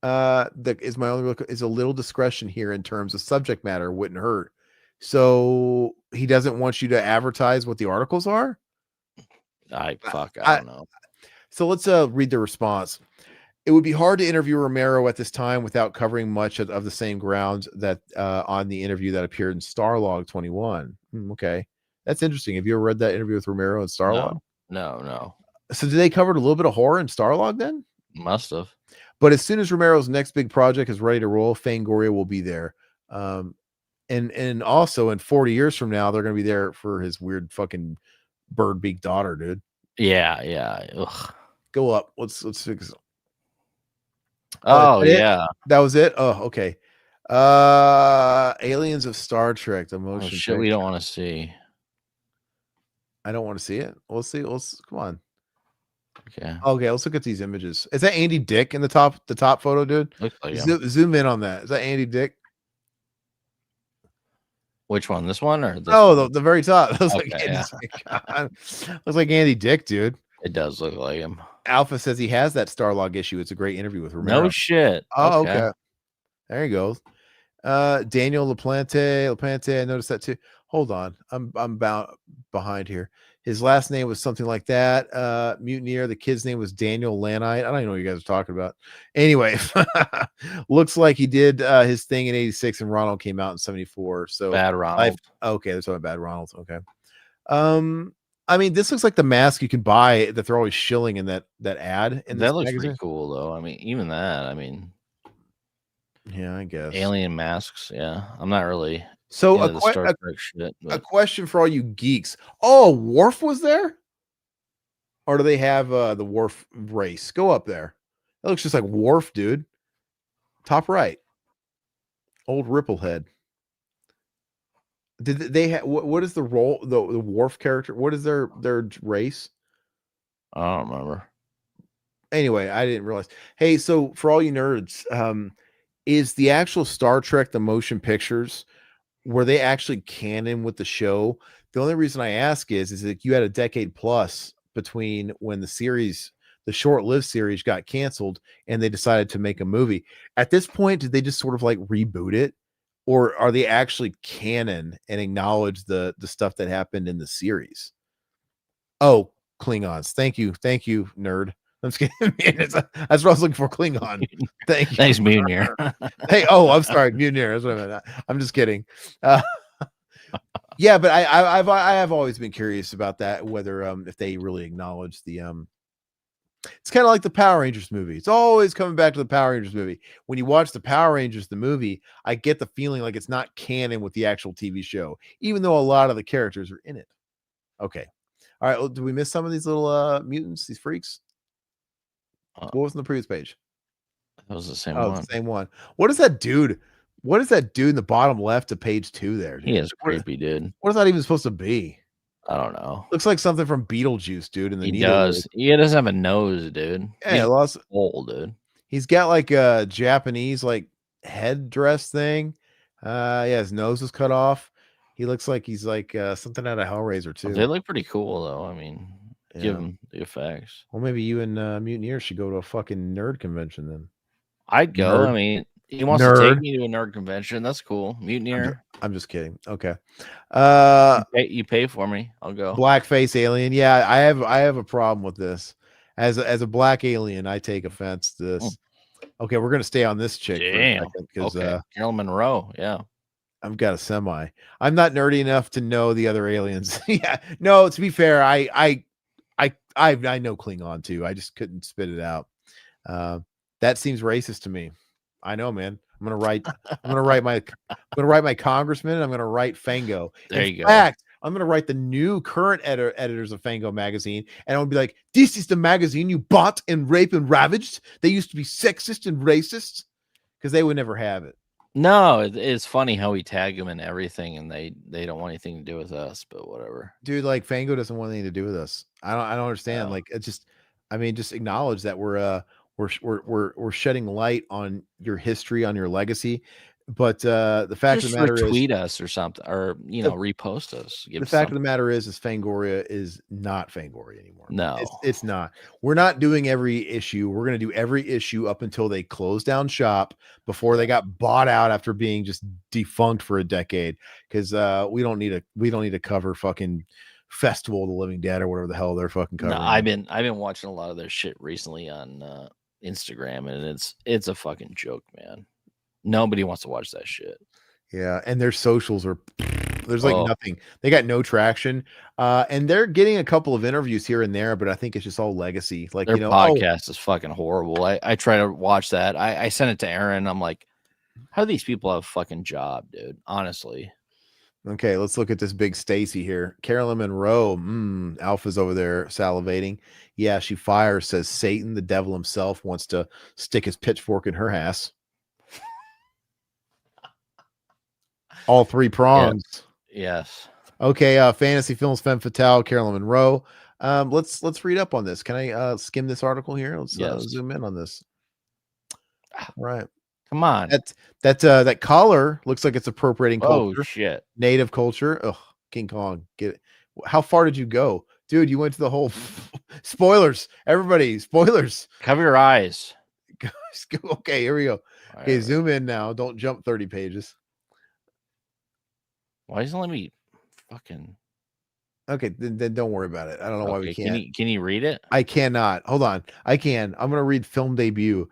Is my only is a little discretion here in terms of subject matter wouldn't hurt. So he doesn't want you to advertise what the articles are. I don't know. So let's read the response. It would be hard to interview Romero at this time without covering much of the same ground that on the interview that appeared in Starlog 21. Okay, that's interesting. Have you ever read that interview with Romero and Starlog? No. So did they cover a little bit of horror in Starlog then? Must have. But as soon as Romero's next big project is ready to roll, Fangoria will be there. And also in 40 years from now, they're going to be there for his weird fucking bird beak daughter, dude. Yeah. Ugh. Go up. Let's fix. Oh yeah, that was it. Oh, okay. Aliens of Star Trek, the motion. Shit, we don't want to see. I don't want to see it. We'll see. Come on. Okay, let's look at these images. Is that Andy Dick in the top photo, dude? Looks like zoom in on that. Is that Andy Dick? Which one? This one or this? Oh, the very top. Looks like Andy Dick, dude. It does look like him. Alpha says he has that Starlog issue. It's a great interview with Romero. No shit. Oh, okay. There you go. Daniel Laplante, I noticed that too. Hold on, I'm behind here. His last name was something like that. Mutineer. The kid's name was Daniel Lanite. I don't even know what you guys are talking about. Anyway, looks like he did his thing in '86, and Ronald came out in '74. So Bad Ronald. Okay, that's what Bad Ronald. Okay. I mean, this looks like the mask you can buy that they're always shilling in that ad. In That looks pretty cool, though. I mean, even that. I mean, yeah, I guess alien masks. Yeah, I'm not really. So a question for all you geeks. Oh, Worf was there? Or do they have the Worf race? Go up there. That looks just like Worf, dude. Top right. Old Ripplehead. Did they have what is the role the Worf character? What is their race? I don't remember. Anyway, I didn't realize. Hey, so for all you nerds, is the actual Star Trek the motion pictures, were they actually canon with the show? The only reason I ask is that you had a decade plus between when the short-lived series got canceled and they decided to make a movie. At this point, did they just sort of like reboot it, or are they actually canon and acknowledge the stuff that happened in the series? Oh, Klingons. Thank you, nerd. I'm just kidding. That's what I was looking for. Klingon. Thank you. Thanks, Mutineer. Hey, I'm sorry, Mutineer. That's what I meant. I'm just kidding. Yeah, but I have always been curious about that, whether if they really acknowledge the it's kind of like the Power Rangers movie. It's always coming back to the Power Rangers movie. When you watch the Power Rangers the movie, I get the feeling like it's not canon with the actual TV show, even though a lot of the characters are in it. Okay. All right. Well, did we miss some of these little mutants, these freaks? What was on the previous page? That was the same one. The same one. What is that dude? What is that dude in the bottom left of page 2 there? Dude? He is creepy, dude. What is that even supposed to be? I don't know. Looks like something from Beetlejuice, dude. In the he does. He doesn't have a nose, dude. Yeah, lost hole, dude. He's got like a Japanese like headdress thing. Yeah, his nose is cut off. He looks like he's like something out of Hellraiser too. They look pretty cool though. I mean, give him the effects. Well, maybe you and Mutineer should go to a fucking nerd convention then. I'd go. Nerd. I mean, he wants to take me to a nerd convention. That's cool. Mutineer. I'm just kidding. Okay. You pay for me. I'll go. Blackface alien. Yeah, I have a problem with this. As a black alien, I take offense to this. Okay, we're gonna stay on this chick for a second because Caroline Munro. Yeah. I've got a semi. I'm not nerdy enough to know the other aliens. Yeah. No, to be fair, I know Klingon too. I just couldn't spit it out. That seems racist to me. I know, man. I'm gonna write my congressman, and I'm gonna write Fango. In fact, I'm gonna write the new current editors of Fango magazine, and I'm gonna be like, "This is the magazine you bought and raped and ravaged. They used to be sexist and racist," because they would never have it. No, it's funny how we tag them in everything, and they don't want anything to do with us. But whatever, dude. Like Fango doesn't want anything to do with us. I don't understand. No. Like it's just, I mean, just acknowledge that we're shedding light on your history, on your legacy. But the fact of the matter is, retweet us or something, or repost us. The fact of the matter is Fangoria is not Fangoria anymore. No, it's not. We're not doing every issue. We're going to do every issue up until they close down shop, before they got bought out after being just defunct for a decade. Because we don't need to cover fucking Festival of the Living Dead or whatever the hell they're fucking covering. No, I've been watching a lot of their shit recently on Instagram, and it's a fucking joke, man. Nobody wants to watch that shit. Yeah, and their socials are there's like nothing. They got no traction. And they're getting a couple of interviews here and there, but I think it's just all legacy. Like, their podcast is fucking horrible. I try to watch that. I sent it to Aaron. I'm like, how do these people have a fucking job, dude? Honestly. Okay, let's look at this big Stacy here. Caroline Munro. Alpha's over there salivating. Yeah, she fires, says Satan, the devil himself, wants to stick his pitchfork in her ass. All 3 prongs. Yes. Okay, Fantasy Films Femme Fatale, Caroline Munro. Let's read up on this. Can I skim this article here? Let's zoom in on this. All right. Come on. That collar looks like it's appropriating culture. Oh shit. Native culture. Ugh, King Kong. Get it. How far did you go? Dude, you went to the whole spoilers. Everybody, spoilers. Cover your eyes. Okay, here we go. All Okay, right. zoom in now. Don't jump 30 pages. Why doesn't it let me fucking? Okay, then don't worry about it. I don't know why we can't. Can you read it? I cannot. Hold on. I can. I'm gonna read film debut.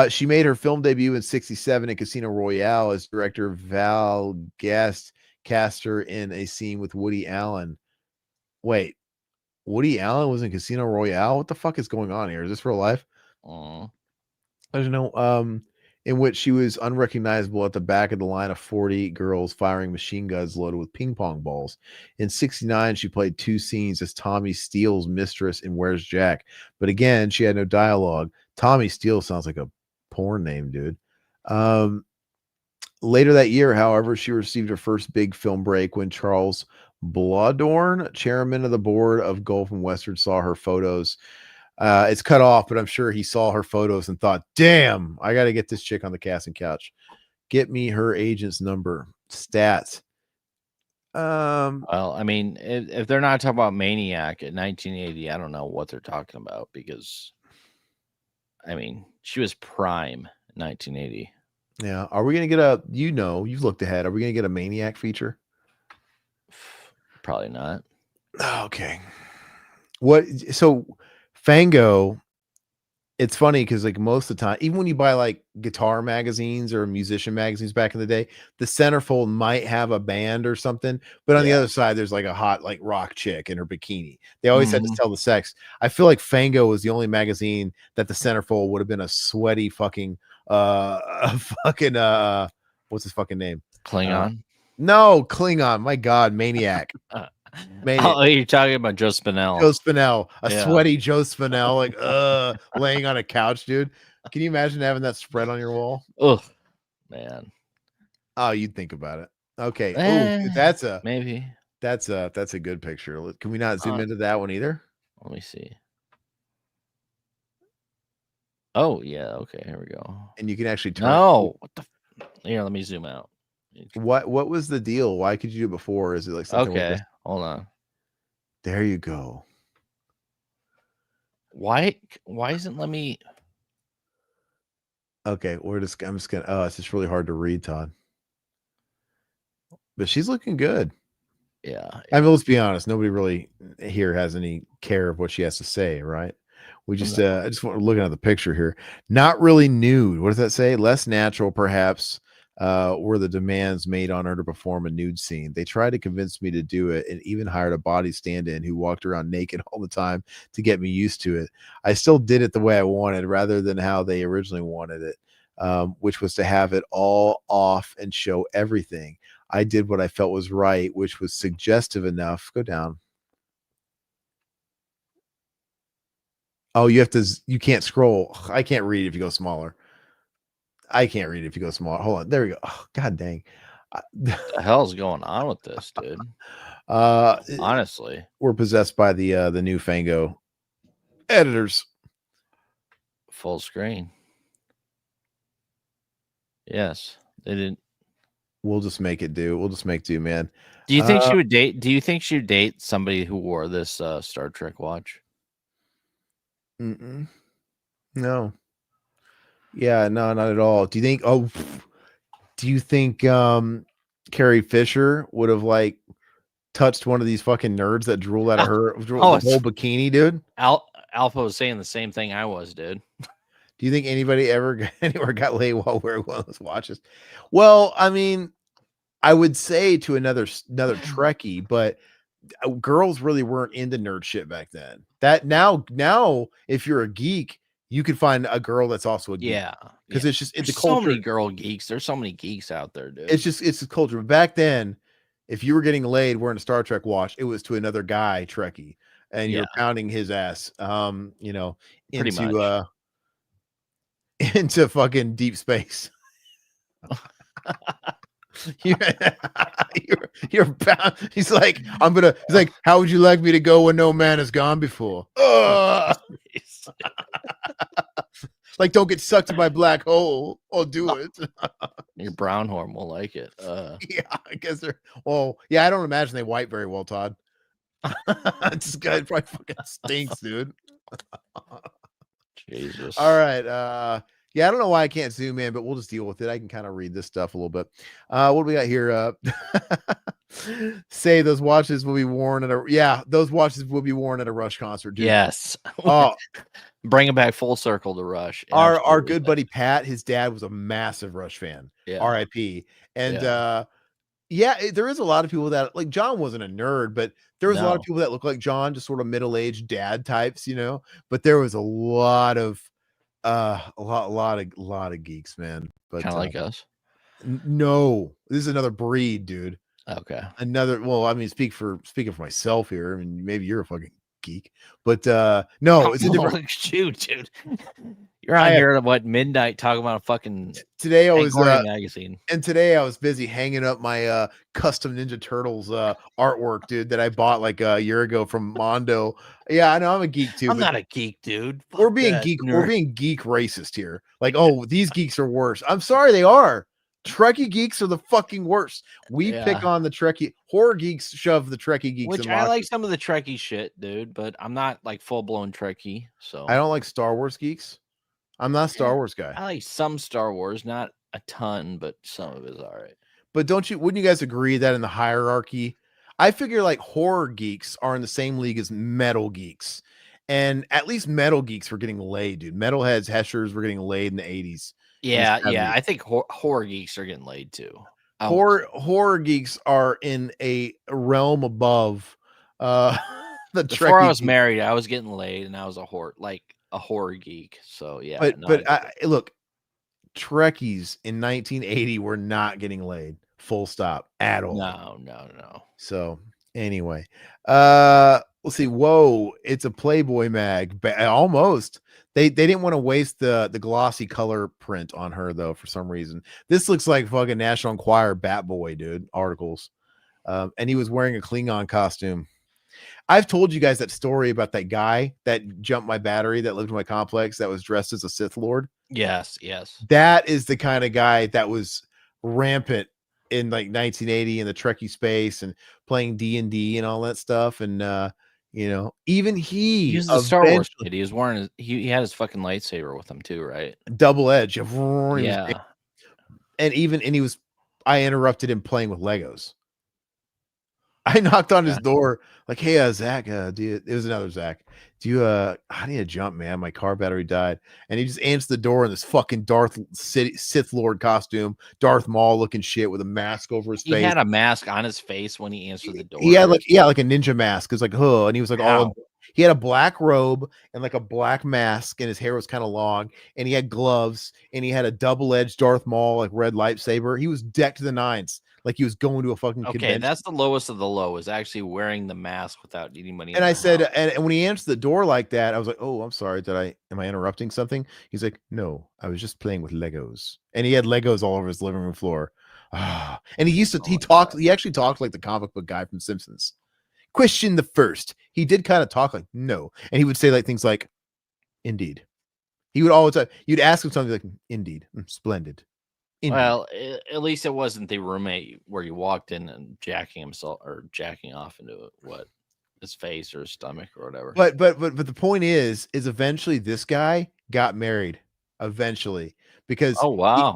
She made her film debut in '67 in Casino Royale as director Val Guest cast her in a scene with Woody Allen. Wait, Woody Allen was in Casino Royale? What the fuck is going on here? Is this real life? I don't know. In which she was unrecognizable at the back of the line of 40 girls firing machine guns loaded with ping pong balls. In '69, she played 2 scenes as Tommy Steele's mistress in Where's Jack? But again, she had no dialogue. Tommy Steele sounds like a porn name, dude. Later that year, however, she received her first big film break when Charles Blodorn, chairman of the board of Gulf and Western, saw her photos. It's cut off, but I'm sure he saw her photos and thought, damn, I got to get this chick on the casting couch. Get me her agent's number. Stats. Well, I mean, if they're not talking about Maniac in 1980, I don't know what they're talking about, because I mean, she was prime in 1980. Yeah. Are we going to get you've looked ahead. Are we going to get a Maniac feature? Probably not. Okay. So Fango, it's funny because like most of the time, even when you buy like guitar magazines or musician magazines back in the day, the centerfold might have a band or something, but on the other side, there's like a hot like rock chick in her bikini. They always had to tell the sex. I feel like Fango was the only magazine that the centerfold would have been a sweaty fucking what's his fucking name? Klingon. No, Klingon. My God, Maniac. Oh, you're talking about Joe Spinell. Joe Spinell, sweaty Joe Spinell, like laying on a couch, dude. Can you imagine having that spread on your wall? Ugh, man. Oh, you'd think about it. Okay. Oh, that's a good picture. Can we not zoom into that one either? Let me see. Oh yeah. Okay. Here we go. And you can actually turn. No. What the? Here, let me zoom out. What was the deal? Why could you do it before? Is it like something? Okay. Hold on. There you go. Why isn't let me? Okay, I'm just gonna. Oh, it's just really hard to read, Todd. But she's looking good. Yeah. I mean, let's be honest. Nobody really here has any care of what she has to say, right? We just, I just want looking at the picture here. Not really nude. What does that say? Less natural, perhaps. Were the demands made on her to perform a nude scene. They tried to convince me to do it and even hired a body stand-in who walked around naked all the time to get me used to it. I still did it the way I wanted rather than how they originally wanted it, which was to have it all off and show everything. I did what I felt was right, which was suggestive enough. Go down. Oh, you can't scroll. I can't read if you go smaller. I can't read if you go small. Hold on. There we go. Oh, God dang. What the hell's going on with this, dude? Honestly, we're possessed by the new Fango editors. Full screen. Yes, they didn't. We'll just make it do. We'll just make do, man. Do you think she would date? Do you think she would date somebody who wore this Star Trek watch? No. Yeah, no, not at all. Do you think Carrie Fisher would have like touched one of these fucking nerds that drooled out of her the whole bikini, dude? Alpha was saying the same thing I was, dude. Do you think anybody anywhere got laid while wearing one of those watches? Well, I mean, I would say to another Trekkie, but girls really weren't into nerd shit back then. That now, if you're a geek, you could find a girl that's also a geek. Yeah, because it's a culture. So many girl geeks. There's so many geeks out there, dude. It's a culture. Back then, if you were getting laid wearing a Star Trek watch, it was to another guy Trekkie, and you're pounding his ass. Into fucking deep space. you're bound. He's like, how would you like me to go when no man has gone before? Like, don't get sucked in my black hole. I'll do it. Your brown horn will like it. Yeah, I guess they're. Well, yeah, I don't imagine they wipe very well, Todd. This guy probably fucking stinks, dude. Jesus. All right. Yeah, I don't know why I can't zoom in, but we'll just deal with it. I can kind of read this stuff a little bit. What do we got here? Say those watches will be worn at those watches will be worn at a Rush concert, dude. Yes. Oh, bring it back full circle to Rush. Our good buddy Pat, his dad was a massive Rush fan. Yeah. R.I.P. And there is a lot of people that like John wasn't a nerd, but there was a lot of people that look like John, just sort of middle-aged dad types, you know. But there was a lot of geeks, man. But kind of like us. No, this is another breed, dude. Okay. Well, I mean, speaking for myself here. I mean, maybe you're a fucking geek, but no, it's a different shoot, dude. You're on here at what midnight talking about a fucking today I was magazine. And today I was busy hanging up my custom Ninja Turtles artwork, dude, that I bought like a year ago from Mondo. Yeah, I know I'm a geek too. I'm not a geek, dude. We're being geek racist here. Like, oh, these geeks are worse. I'm sorry, they are. Trekkie geeks are the fucking worst. We pick on the Trekkie horror geeks, shove the Trekkie geeks. Which I like some of the Trekkie shit, dude, but I'm not like full blown Trekkie. So I don't like Star Wars geeks. I'm not a Star Wars guy. I like some Star Wars, not a ton, but some of it is all right. But wouldn't you guys agree that in the hierarchy, I figure like horror geeks are in the same league as metal geeks, and at least metal geeks were getting laid, dude. Metalheads, Heschers were getting laid in the 80s. Yeah. I think horror geeks are getting laid too. Horror geeks are in a realm above the Before I was married, I was getting laid, and I was a horror geek. So yeah. Look, Trekkies in 1980 were not getting laid. Full stop. At all. No. So anyway, let's see. Whoa, it's a Playboy mag. Almost. They didn't want to waste the glossy color print on her though for some reason. This looks like fucking National Enquirer Bat Boy, dude. Articles. And he was wearing a Klingon costume. I've told you guys that story about that guy that jumped my battery that lived in my complex that was dressed as a Sith Lord. Yes. That is the kind of guy that was rampant in like 1980 in the Trekkie space and playing D&D and all that stuff. And you know, even he was a Star Wars kid. He was wearing he had his fucking lightsaber with him too, right? Double edge. Yeah. I interrupted him playing with Legos. I knocked on his door, like, hey, Zach, it was another Zach. I need to jump, man. My car battery died. And he just answered the door in this fucking Sith Lord costume, Darth Maul looking shit with a mask over his face. He had a mask on his face when he answered the door. He had like a ninja mask. It was like, and he was like he had a black robe and like a black mask, and his hair was kind of long, and he had gloves, and he had a double-edged Darth Maul, like red lightsaber. He was decked to the nines. Like he was going to a fucking convention. That's the lowest of the low, is actually wearing the mask without needing money. And I said, and when he answered the door like that, I was like, oh, I'm sorry. Am I interrupting something? He's like, no, I was just playing with Legos. And he had Legos all over his living room floor. And he actually talked like the comic book guy from Simpsons. Question the first. He did kind of talk like, no. And he would say like things like, indeed. He would always, you'd ask him something like, indeed, splendid. Indeed. Well, at least it wasn't the roommate where you walked in and jacking off into his face or his stomach or whatever. But the point is eventually this guy got married eventually because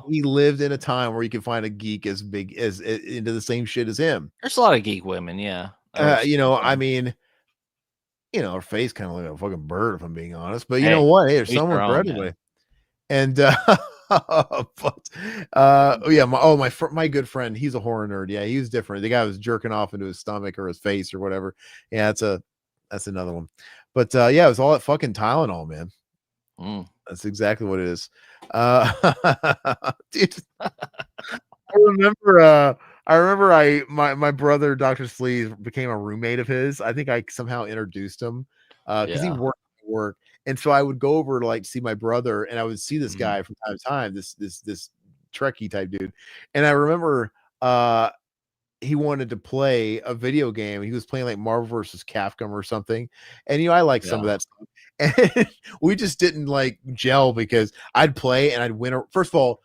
he lived in a time where you could find a geek as big as into the same shit as him. There's a lot of geek women, yeah. I mean, her face kind of like a fucking bird, if I'm being honest. But you know what? Hey, there's someone bred away. And my good friend, he's a horror nerd. Yeah, he was different. The guy was jerking off into his stomach or his face or whatever. Yeah, that's another one. But it was all that fucking Tylenol, man. That's exactly what it is. Dude, I remember my brother, Dr. Sleeve, became a roommate of his. I think I somehow introduced him because he worked at work. And so I would go over to like see my brother, and I would see this guy from time to time, this Trekkie type dude. And I remember he wanted to play a video game. He was playing like Marvel versus Capcom or something. And I like some of that stuff. And we just didn't like gel because I'd play and I'd win. First of all,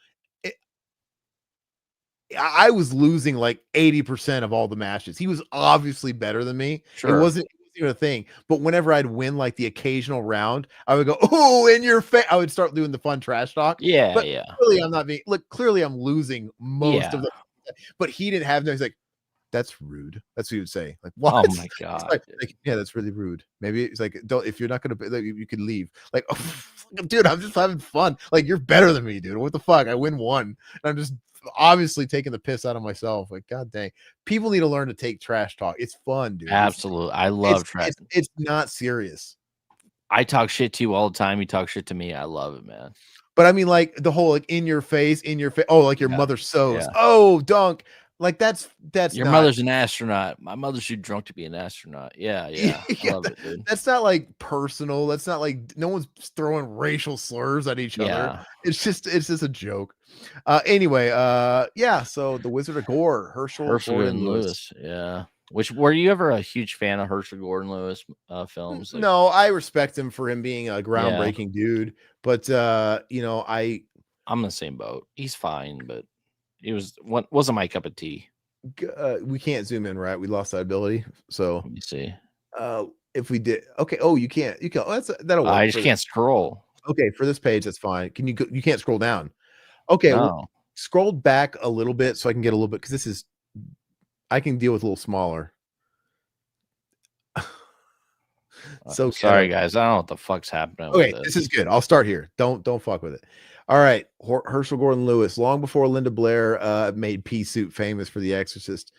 I was losing like 80% of all the matches. He was obviously better than me. It Sure. wasn't even a thing. But whenever I'd win like the occasional round, I would go, "Oh, in your face!" I would start doing the fun trash talk. Yeah, But yeah, clearly, I'm not being. Look, clearly, I'm losing most of yeah. the. But he didn't have no. He's like, "That's rude." That's what he would say. Like, what? Oh my He's god. like, yeah, that's really rude. Maybe it's like, don't if you're not gonna, like, you could leave. Like, oh, dude, I'm just having fun. Like, you're better than me, dude. What the fuck? I win one, and I'm just obviously taking the piss out of myself. Like, god dang, people need to learn to take trash talk. It's fun, dude. Absolutely. I love trash. It's not serious. I talk shit to you all the time. You talk shit to me. I love it, man. But I mean, like the whole like in your face. Oh, like your Yeah, mother sews. yeah. Oh, dunk. Like that's Your not, mother's an astronaut. My mother's too drunk to be an astronaut. Yeah, yeah. I love it, dude. That's not like personal. That's not like no one's throwing racial slurs at each other. Yeah. It's just a joke. Anyway, yeah. So the Wizard of Gore, Herschell Gordon Lewis. Yeah. Which were you ever a huge fan of Herschell Gordon Lewis films? Like, No, I respect him for him being a yeah, groundbreaking dude, but you know, I'm in the same boat. He's fine, but he wasn't my cup of tea. we can't zoom in, right? We lost that ability. So Let me see. if we did, okay. Oh, you can't. Oh, that'll work. I just can't scroll. Okay, for this page, that's fine. Can you go? You can't scroll down. Okay, well, No. scroll back a little bit so I can get a little bit because this is I can deal with a little smaller. So sorry, guys. I don't know what the fuck's happening. Okay, this is good. I'll start here. Don't fuck with it. All right, Herschell Gordon Lewis. Long before Linda Blair made pea soup famous for The Exorcist,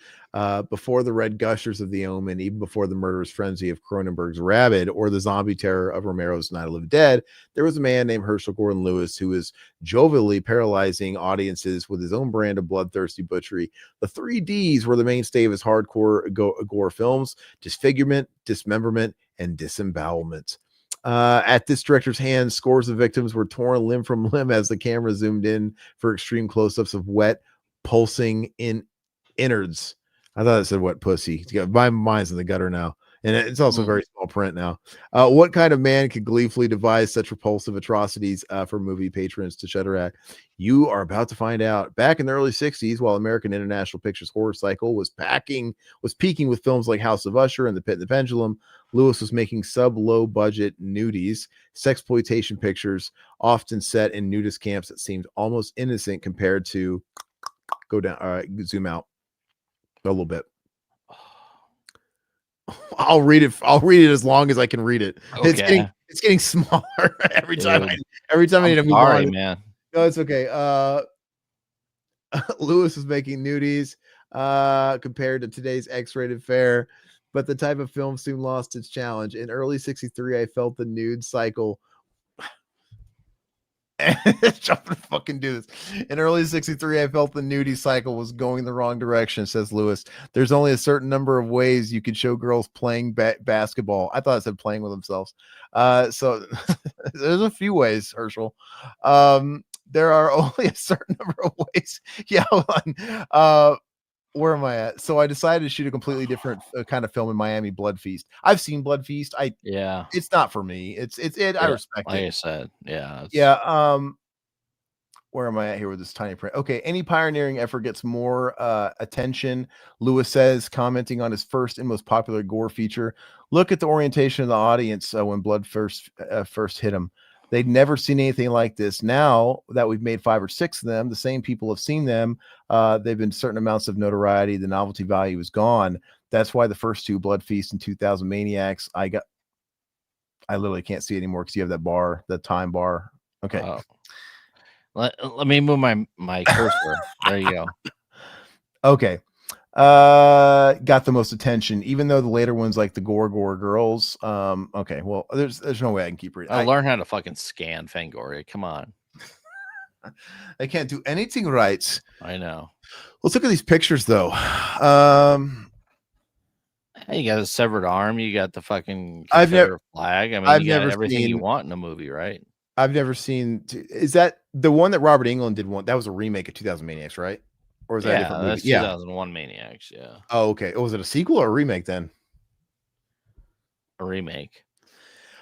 before the Red Gushers of The Omen, even before the murderous frenzy of Cronenberg's Rabid or the zombie terror of Romero's Night of the Living Dead, there was a man named Herschell Gordon Lewis who was jovially paralyzing audiences with his own brand of bloodthirsty butchery. The 3Ds were the mainstay of his hardcore gore films: disfigurement, dismemberment, and disembowelment. At this director's hands, scores of victims were torn limb from limb as the camera zoomed in for extreme close-ups of wet, pulsing innards. I thought it said wet pussy. My mind's in the gutter now. And it's also very small print now. What kind of man could gleefully devise such repulsive atrocities for movie patrons to shudder at? You are about to find out. Back in the early 60s, while American International Pictures horror cycle was peaking with films like House of Usher and The Pit and the Pendulum, Lewis was making sub-low budget nudies, sexploitation pictures, often set in nudist camps that seemed almost innocent compared to go down. All right, zoom out a little bit. I'll read it as long as I can read it. Okay. It's getting smaller every time. Dude, I need to move on. Man. No, it's okay. Lewis was making nudies compared to today's X-rated fare, but the type of film soon lost its challenge. In early '63, I felt the nude cycle. Jump to fucking do this. In early '63, I felt the nudie cycle was going the wrong direction, says Lewis. There's only a certain number of ways you could show girls playing basketball. I thought it said playing with themselves. So there's a few ways, Herschel. There are only a certain number of ways. Yeah, hold on. Where am I at? So I decided to shoot a completely different kind of film in Miami, Blood Feast. I've seen Blood Feast. It's not for me. I respect like it. I said, yeah. Yeah. Where am I at here with this tiny print? Okay, any pioneering effort gets more attention, Lewis says, commenting on his first and most popular gore feature. Look at the orientation of the audience when Blood first hit him. They'd never seen anything like this. Now that we've made 5 or 6 of them, the same people have seen them. They've been certain amounts of notoriety. The novelty value is gone. That's why the first 2, Blood Feast and 2000 Maniacs, I literally can't see anymore because you have that bar, the time bar. Okay. Let me move my cursor. There you go. Okay. Got the most attention, even though the later ones like the Gore Girls. Okay, well, there's no way I can keep reading. I learn how to fucking scan Fangoria. Come on. I can't do anything right. I know. Let's look at these pictures though. Hey, you got a severed arm. You got the fucking I've never flag. I mean, you got everything you want in a movie, right? I've never seen. Is that the one that Robert Englund did? That was a remake of 2000 Maniacs, right? Or is that a different movie? That's 2001 Maniacs. Yeah. Oh, okay. Oh, was it a sequel or a remake then? A remake.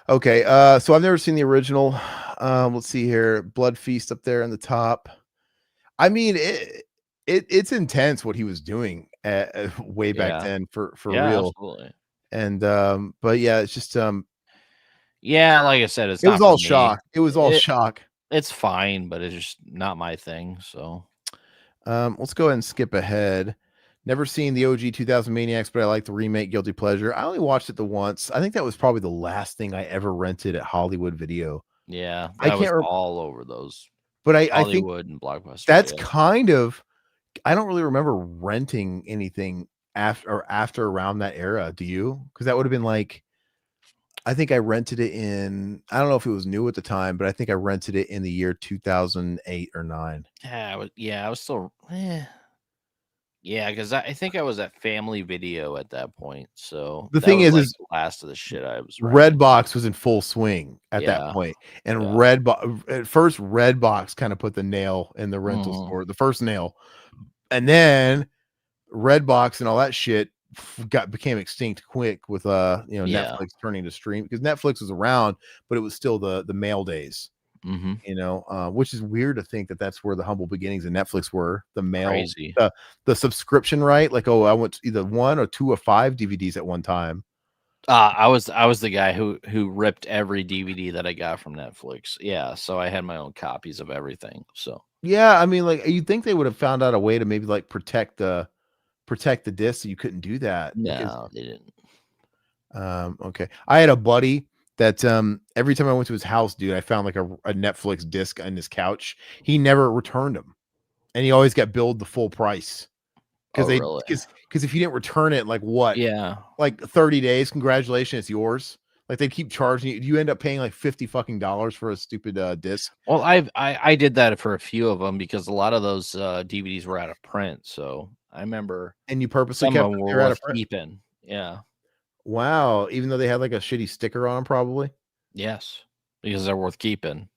Okay. So I've never seen the original. Let's see here. Blood Feast up there in the top. I mean, it's intense what he was doing way back Yeah. then for Yeah, real. absolutely. And but yeah, it's just Yeah, like I said, it's it was not for all me. shock. It was all shock. It's fine, but it's just not my thing. So Let's go ahead and skip ahead. Never seen the OG 2000 Maniacs, but I like the remake Guilty Pleasure. I only watched it the once. I think that was probably the last thing I ever rented at Hollywood Video. yeah, I that was can't, all over those but I think Hollywood and Blockbuster. that's Yeah. kind of. I don't really remember renting anything after around that era. Do you? Because that would have been like, I think I rented it in. I don't know if it was new at the time, but I think I rented it in the year 2008 or 9. I was still yeah, because I think I was at Family Video at that point. So The that thing was like is the last of the shit I was renting. Redbox was in full swing at that Yeah. point, and Yeah. Redbox at first, Redbox kind of put the nail in the rental Mhm. store, the first nail, and then Redbox and all that shit became extinct quick with Yeah. Netflix turning to stream, because Netflix was around, but it was still the mail days, Mhm. which is weird to think that that's where the humble beginnings of Netflix were, the mail, Crazy. the subscription, right? Like, oh, I want either 1 or 2 or 5 DVDs at one time. I was the guy who ripped every DVD that I got from Netflix. Yeah, so I had my own copies of everything. So Yeah, I mean, like, you'd think they would have found out a way to maybe like protect the disc, so you couldn't do that because no, they didn't. okay. I had a buddy that every time I went to his house, dude, I found like a Netflix disc on his couch. He never returned them, and he always got billed the full price Oh, because they really? because if you didn't return it, like what, Yeah. like 30 days, congratulations, it's yours. Like they keep charging you. You end up paying like $50 fucking for a stupid disc, Well, I did that for a few of them because a lot of those DVDs were out of print. So I remember and you purposely some of kept them them were there out of worth print. keeping. Yeah. Wow, even though they had like a shitty sticker on them, probably. Yes, because they're worth keeping.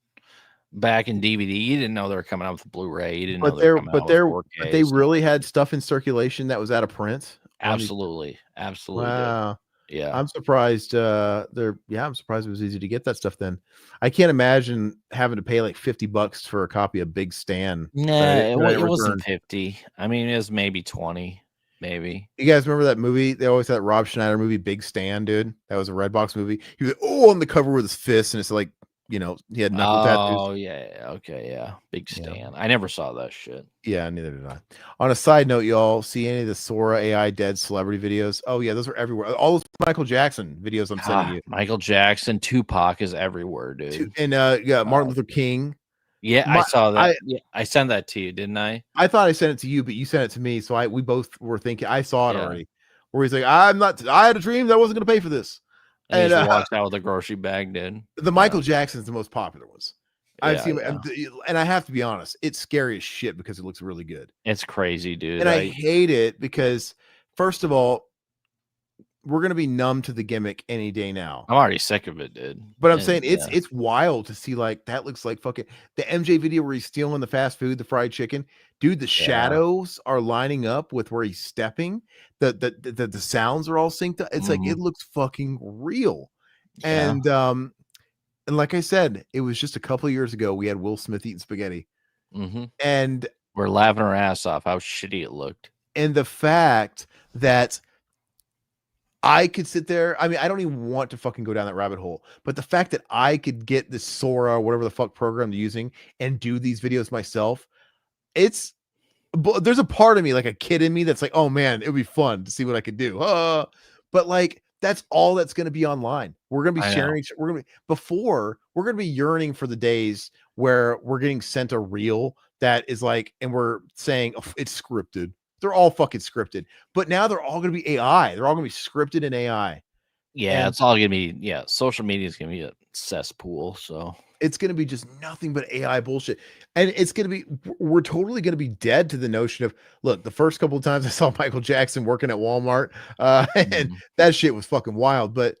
Back in DVD, you didn't know they were coming out with Blu-ray. You didn't know But they were they're coming but out with they're but they 4K. So really had stuff in circulation that was out of print on these. absolutely, absolutely did. Wow. Yeah. I'm surprised, I'm surprised it was easy to get that stuff then. I can't imagine having to pay like $50 for a copy of Big Stan Nah, that I didn't it wasn't return. 50. I mean, it was maybe 20, maybe. You guys remember that movie? They always had that Rob Schneider movie, Big Stan, dude. That was a Redbox movie. He was, oh, on the cover with his fist, and it's like, he had knuckle tattoos. Oh, yeah. Okay, yeah. Big Yeah. Stan. I never saw that shit. Yeah, neither did I. On a side note, y'all see any of the Sora AI dead celebrity videos? Oh yeah, those are everywhere. All those Michael Jackson videos I'm sending you. Michael Jackson, Tupac is everywhere, dude. And yeah, Martin Luther King. Yeah, I My, saw that. I Yeah, I sent that to you, didn't I? I thought I sent it to you, but you sent it to me, so we both were thinking I saw it Yeah. already. Where he's like, I had a dream that I wasn't going to pay for this, And he and just walks out with a grocery bag, dude. the Michael Jackson's the most popular ones. I've seen, Yeah. and I have to be honest, it's scary as shit because it looks really good, It's crazy, dude. and I hate it because, first of all, we're gonna be numb to the gimmick any day now. I'm already sick of it, dude. But I'm saying it's wild to see, like, that looks like fucking the MJ video where he's stealing the fast food, the fried chicken. Dude, the shadows are lining up with where he's stepping. The sounds are all synced up. It's like it looks fucking real. Yeah. And like I said, it was just a couple of years ago we had Will Smith eating spaghetti. And we're laughing our ass off how shitty it looked. And the fact that I could sit there. I mean, I don't even want to fucking go down that rabbit hole, but the fact that I could get this Sora, whatever the fuck program they're using, and do these videos myself, there's a part of me, like a kid in me, that's like, oh man, it would be fun to see what I could do. But like, that's all that's going to be online. We're going to be sharing. We're going to be yearning for the days where we're getting sent a reel that is like, and we're saying, oh, it's scripted. They're all fucking scripted, but now they're all going to be AI. They're all going to be scripted in AI. Yeah, it's all going to be, social media is going to be a cesspool. So it's going to be just nothing but AI bullshit. And it's going to be, we're totally going to be dead to the notion of, look, the first couple of times I saw Michael Jackson working at Walmart, and that shit was fucking wild. But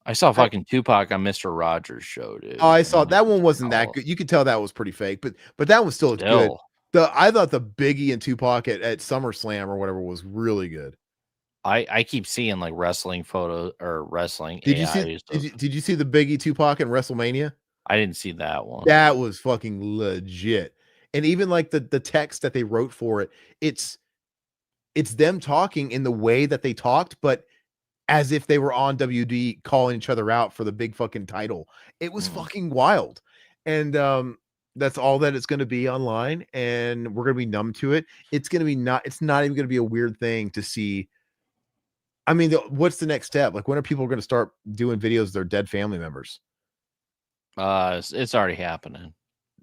I saw fucking Tupac on Mr. Rogers' show, dude. Oh, I saw that one wasn't that good. You could tell that was pretty fake, but that one still looked good. I thought the Biggie and Tupac at SummerSlam or whatever was really good. I keep seeing like wrestling photos or wrestling. Did you see the Biggie Tupac in WrestleMania? I didn't see that one. That was fucking legit. And even like the text that they wrote for it, it's them talking in the way that they talked, but as if they were on WD calling each other out for the big fucking title. It was fucking wild. And that's all that it's going to be online, and we're going to be numb to it. It's going to be it's not even going to be a weird thing to see. I mean, what's the next step? Like, when are people going to start doing videos of their dead family members? It's already happening.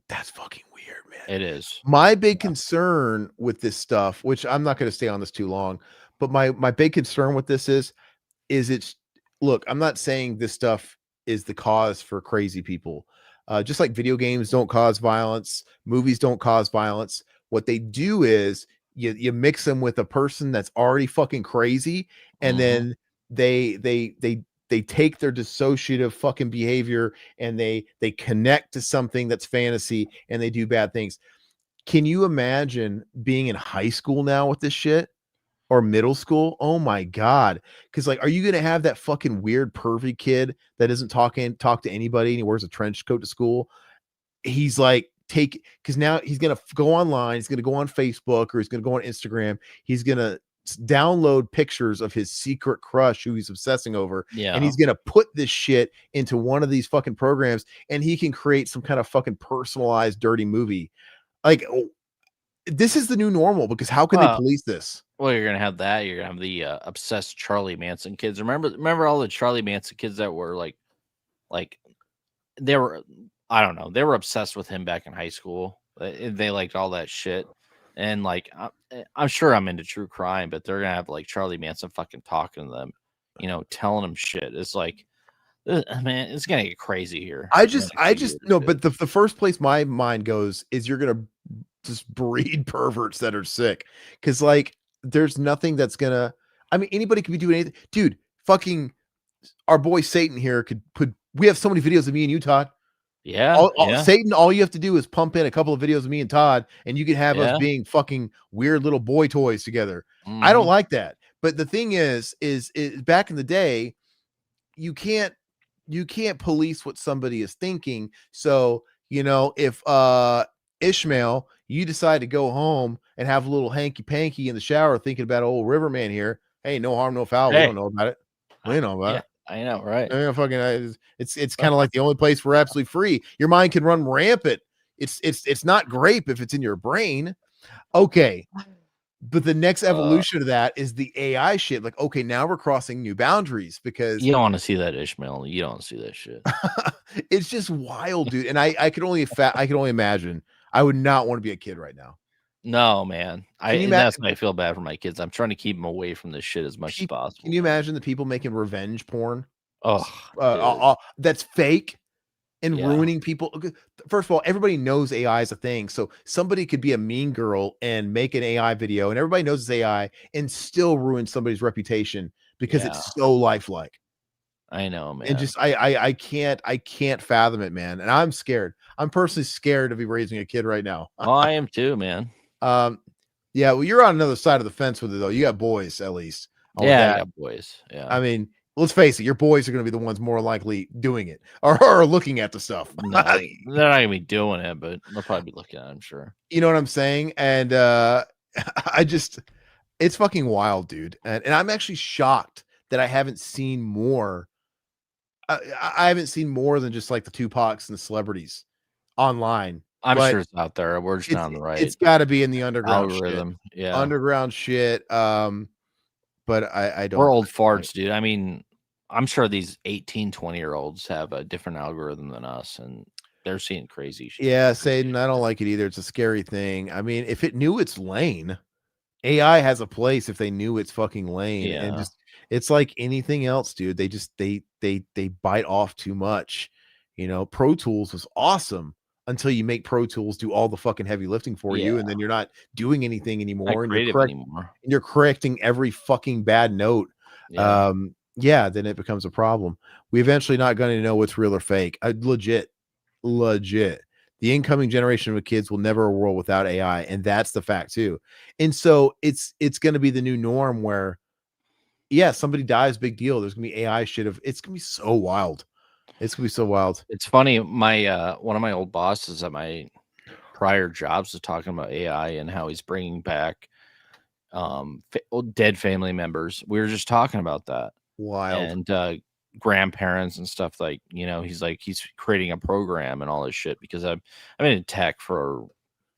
That's fucking weird, man. It is. My big concern with this stuff, which I'm not going to stay on this too long, but my big concern with this is it's, look, I'm not saying this stuff is the cause for crazy people. Just like video games don't cause violence, movies don't cause violence. What they do is you mix them with a person that's already fucking crazy, and then they take their dissociative fucking behavior and they connect to something that's fantasy, and they do bad things. Can you imagine being in high school now with this shit? Or middle school? Oh my God. Because, like, are you gonna have that fucking weird pervy kid that doesn't talk to anybody, and he wears a trench coat to school? He's like, because now he's gonna go online, he's gonna go on Facebook, or he's gonna go on Instagram, he's gonna download pictures of his secret crush who he's obsessing over, and he's gonna put this shit into one of these fucking programs, and he can create some kind of fucking personalized dirty movie. Like, this is the new normal, because how can they police this? Well, you're gonna have that. You're gonna have the obsessed Charlie Manson kids. Remember all the Charlie Manson kids that were like they were, I don't know, they were obsessed with him back in high school. They liked all that shit, and like I'm sure I'm into true crime, but they're gonna have like Charlie Manson fucking talking to them, telling them shit. It's like, man, it's gonna get crazy here. I just no, but the first place my mind goes is you're gonna just breed perverts that are sick, because like there's nothing that's gonna, I mean, anybody could be doing anything, dude. Fucking our boy Satan here we have so many videos of me and you, Todd. Yeah, Satan, all you have to do is pump in a couple of videos of me and Todd, and you can have us being fucking weird little boy toys together. I don't like that. But the thing is back in the day, you can't police what somebody is thinking. So, if Ishmael, you decide to go home and have a little hanky panky in the shower thinking about old Riverman here, hey, no harm, no foul. We don't know about it. We don't know about it. I know, right? It's kind of like the only place we're absolutely free. Your mind can run rampant. It's not grape if it's in your brain. Okay. But the next evolution of that is the AI shit. Like, okay, now we're crossing new boundaries, because you don't want to see that, Ishmael. You don't see that shit. It's just wild, dude. And I could only imagine. I would not want to be a kid right now. No, man. That's why I feel bad for my kids. I'm trying to keep them away from this shit as much as possible. Can you imagine the people making revenge porn? Oh, that's fake and ruining people. First of all, everybody knows AI is a thing. So somebody could be a mean girl and make an AI video, and everybody knows it's AI, and still ruin somebody's reputation because it's so lifelike. I know, man. And just I can't fathom it, man. And I'm scared. I'm personally scared to be raising a kid right now. Oh, I am too, man. Yeah, well, you're on another side of the fence with it, though. You got boys, at least. I got boys. Yeah. I mean, let's face it, your boys are going to be the ones more likely doing it or looking at the stuff. No, they're not going to be doing it, but they'll probably be looking at it, I'm sure. You know what I'm saying? And it's fucking wild, dude. And I'm actually shocked that I haven't seen more. I haven't seen more than just like the Tupacs and the celebrities online. I'm sure it's out there. We're just not on the right. It's got to be in the underground algorithm. Shit. Yeah, underground shit. But I don't. We're old farts, dude. I mean, I'm sure these 18, 20-year-olds have a different algorithm than us, and they're seeing crazy shit. Yeah, Satan, I don't like it either. It's a scary thing. I mean, if it knew its lane, AI has a place if they knew its fucking lane. Yeah. And just, it's like anything else, dude. They just they bite off too much. Pro Tools was awesome until you make Pro Tools do all the fucking heavy lifting for you, and then you're not doing anything anymore, and you're correcting every fucking bad note. Then it becomes a problem. We eventually not going to know what's real or fake. Legit. The incoming generation of kids will never a world without AI, and that's the fact too. And so it's going to be the new norm where, somebody dies, big deal. There's gonna be AI shit it's gonna be so wild. It's gonna be so wild. It's funny. My one of my old bosses at my prior jobs was talking about AI and how he's bringing back dead family members. We were just talking about that. Wild. And grandparents and stuff, like, he's creating a program and all this shit, because I've been in tech for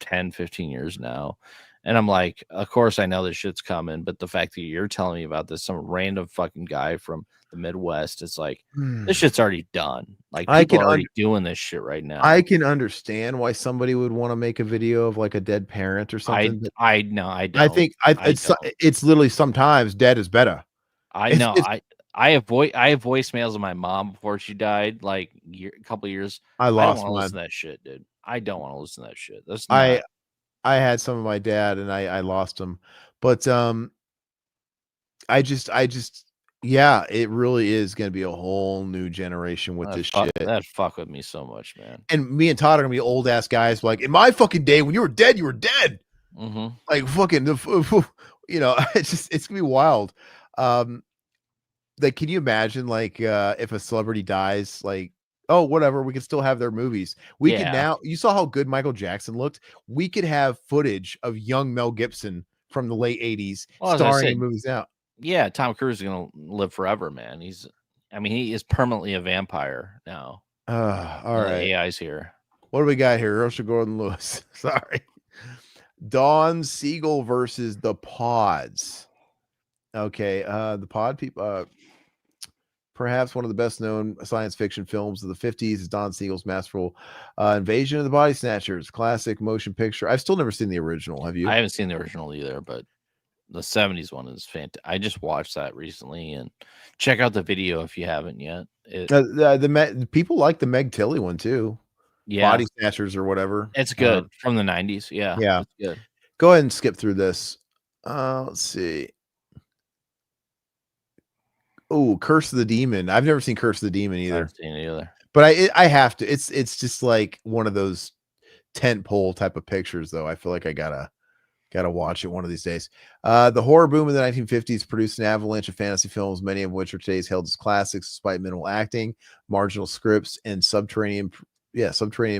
10-15 years now, and I'm like, of course I know this shit's coming, but the fact that you're telling me about this, some random fucking guy from the Midwest, it's like, this shit's already done. Like, people are already doing this shit right now. I can understand why somebody would want to make a video of like a dead parent or something. I know, I don't. I think it's literally sometimes dead is better. I know. I have voicemails of my mom before she died, like a couple of years. I don't want lost to mine. listen to that shit, dude. I don't want to listen to that shit. That's I had some of my dad and I lost him, but I just yeah, it really is going to be a whole new generation with this shit. That fuck with me so much, man. And me and Todd are gonna be old ass guys. Like, in my fucking day, when you were dead, you were dead. Mm-hmm. Like, fucking, it's gonna be wild. Like, can you imagine, like, if a celebrity dies, like, oh, whatever, we can still have their movies. We can now. You saw how good Michael Jackson looked. We could have footage of young Mel Gibson from the late '80s starring in movies now. Yeah, Tom Cruise is gonna live forever, man. He is permanently a vampire now. All right, AI's here. What do we got here? Herschell Gordon Lewis. Sorry. Dawn Siegel versus the Pods. Okay, the Pod people. Perhaps one of the best known science fiction films of the 50s is Don Siegel's masterful Invasion of the Body Snatchers, classic motion picture. I've still never seen the original. Have you? I haven't seen the original either, but the 70s one is fantastic. I just watched that recently, and check out the video if you haven't yet. The people like the Meg Tilly one too. Yeah, Body Snatchers or whatever. It's good from the 90s. Yeah, it's good. Go ahead and skip through this. Let's see. Oh, Curse of the Demon. I've never seen Curse of the Demon either. I haven't seen it either. But I have to. It's just like one of those tent pole type of pictures, though. I feel like I gotta watch it one of these days. The horror boom in the 1950s produced an avalanche of fantasy films, many of which are today's hailed as classics, despite minimal acting, marginal scripts, and subterranean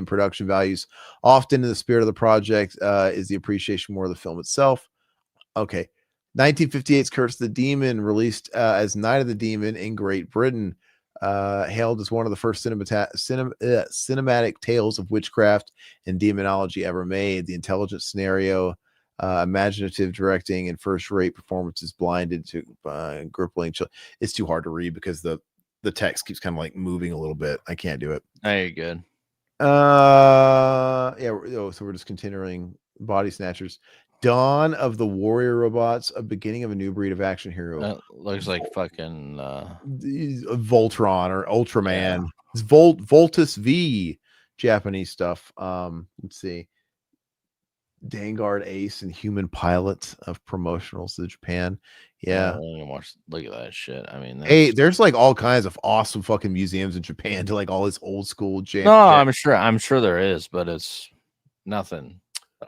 production values. Often in the spirit of the project is the appreciation more of the film itself. Okay. 1958's Curse of the Demon, released as Night of the Demon in Great Britain, hailed as one of the first cinematic tales of witchcraft and demonology ever made. The intelligent scenario, imaginative directing, and first-rate performances blinded to crippling. It's too hard to read because the text keeps kind of like moving a little bit. I can't do it. Very good. So we're just continuing Body Snatchers. Dawn of the Warrior Robots, a beginning of a new breed of action hero. Looks like fucking Voltron or Ultraman. Yeah. It's Voltus V, Japanese stuff. Let's see. Vanguard Ace and Human Pilot of promotionals to Japan. Yeah. Look at that shit. I mean, hey, there's like all kinds of awesome fucking museums in Japan to like all this old school jam. No, I'm sure there is, but it's nothing.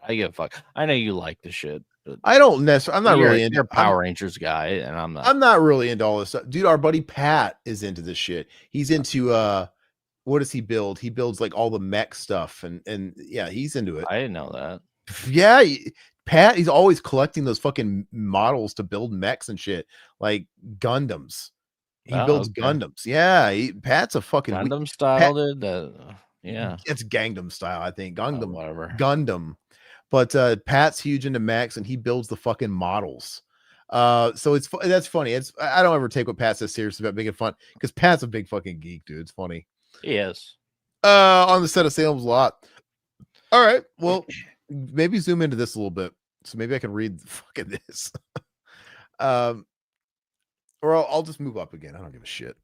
I give a fuck. I know you like the shit. I don't necessarily. I'm not really into. You're a Power Rangers guy, and I'm not. I'm not really into all this stuff, dude. Our buddy Pat is into this shit. He's into what does he build? He builds like all the mech stuff, and yeah, he's into it. I didn't know that. Yeah, Pat. He's always collecting those fucking models to build mechs and shit, like Gundams. He builds Gundams. Yeah, Pat's a fucking Gundam style, dude. Yeah, it's Gangnam style, I think. Gundam, whatever. Gundam. But Pat's huge into mechs, and he builds the fucking models. So that's funny. I don't ever take what Pat says seriously about making fun, because Pat's a big fucking geek, dude. It's funny. He is. On the set of Salem's Lot. All right. Well, maybe zoom into this a little bit, so maybe I can read fucking this. Or I'll just move up again. I don't give a shit.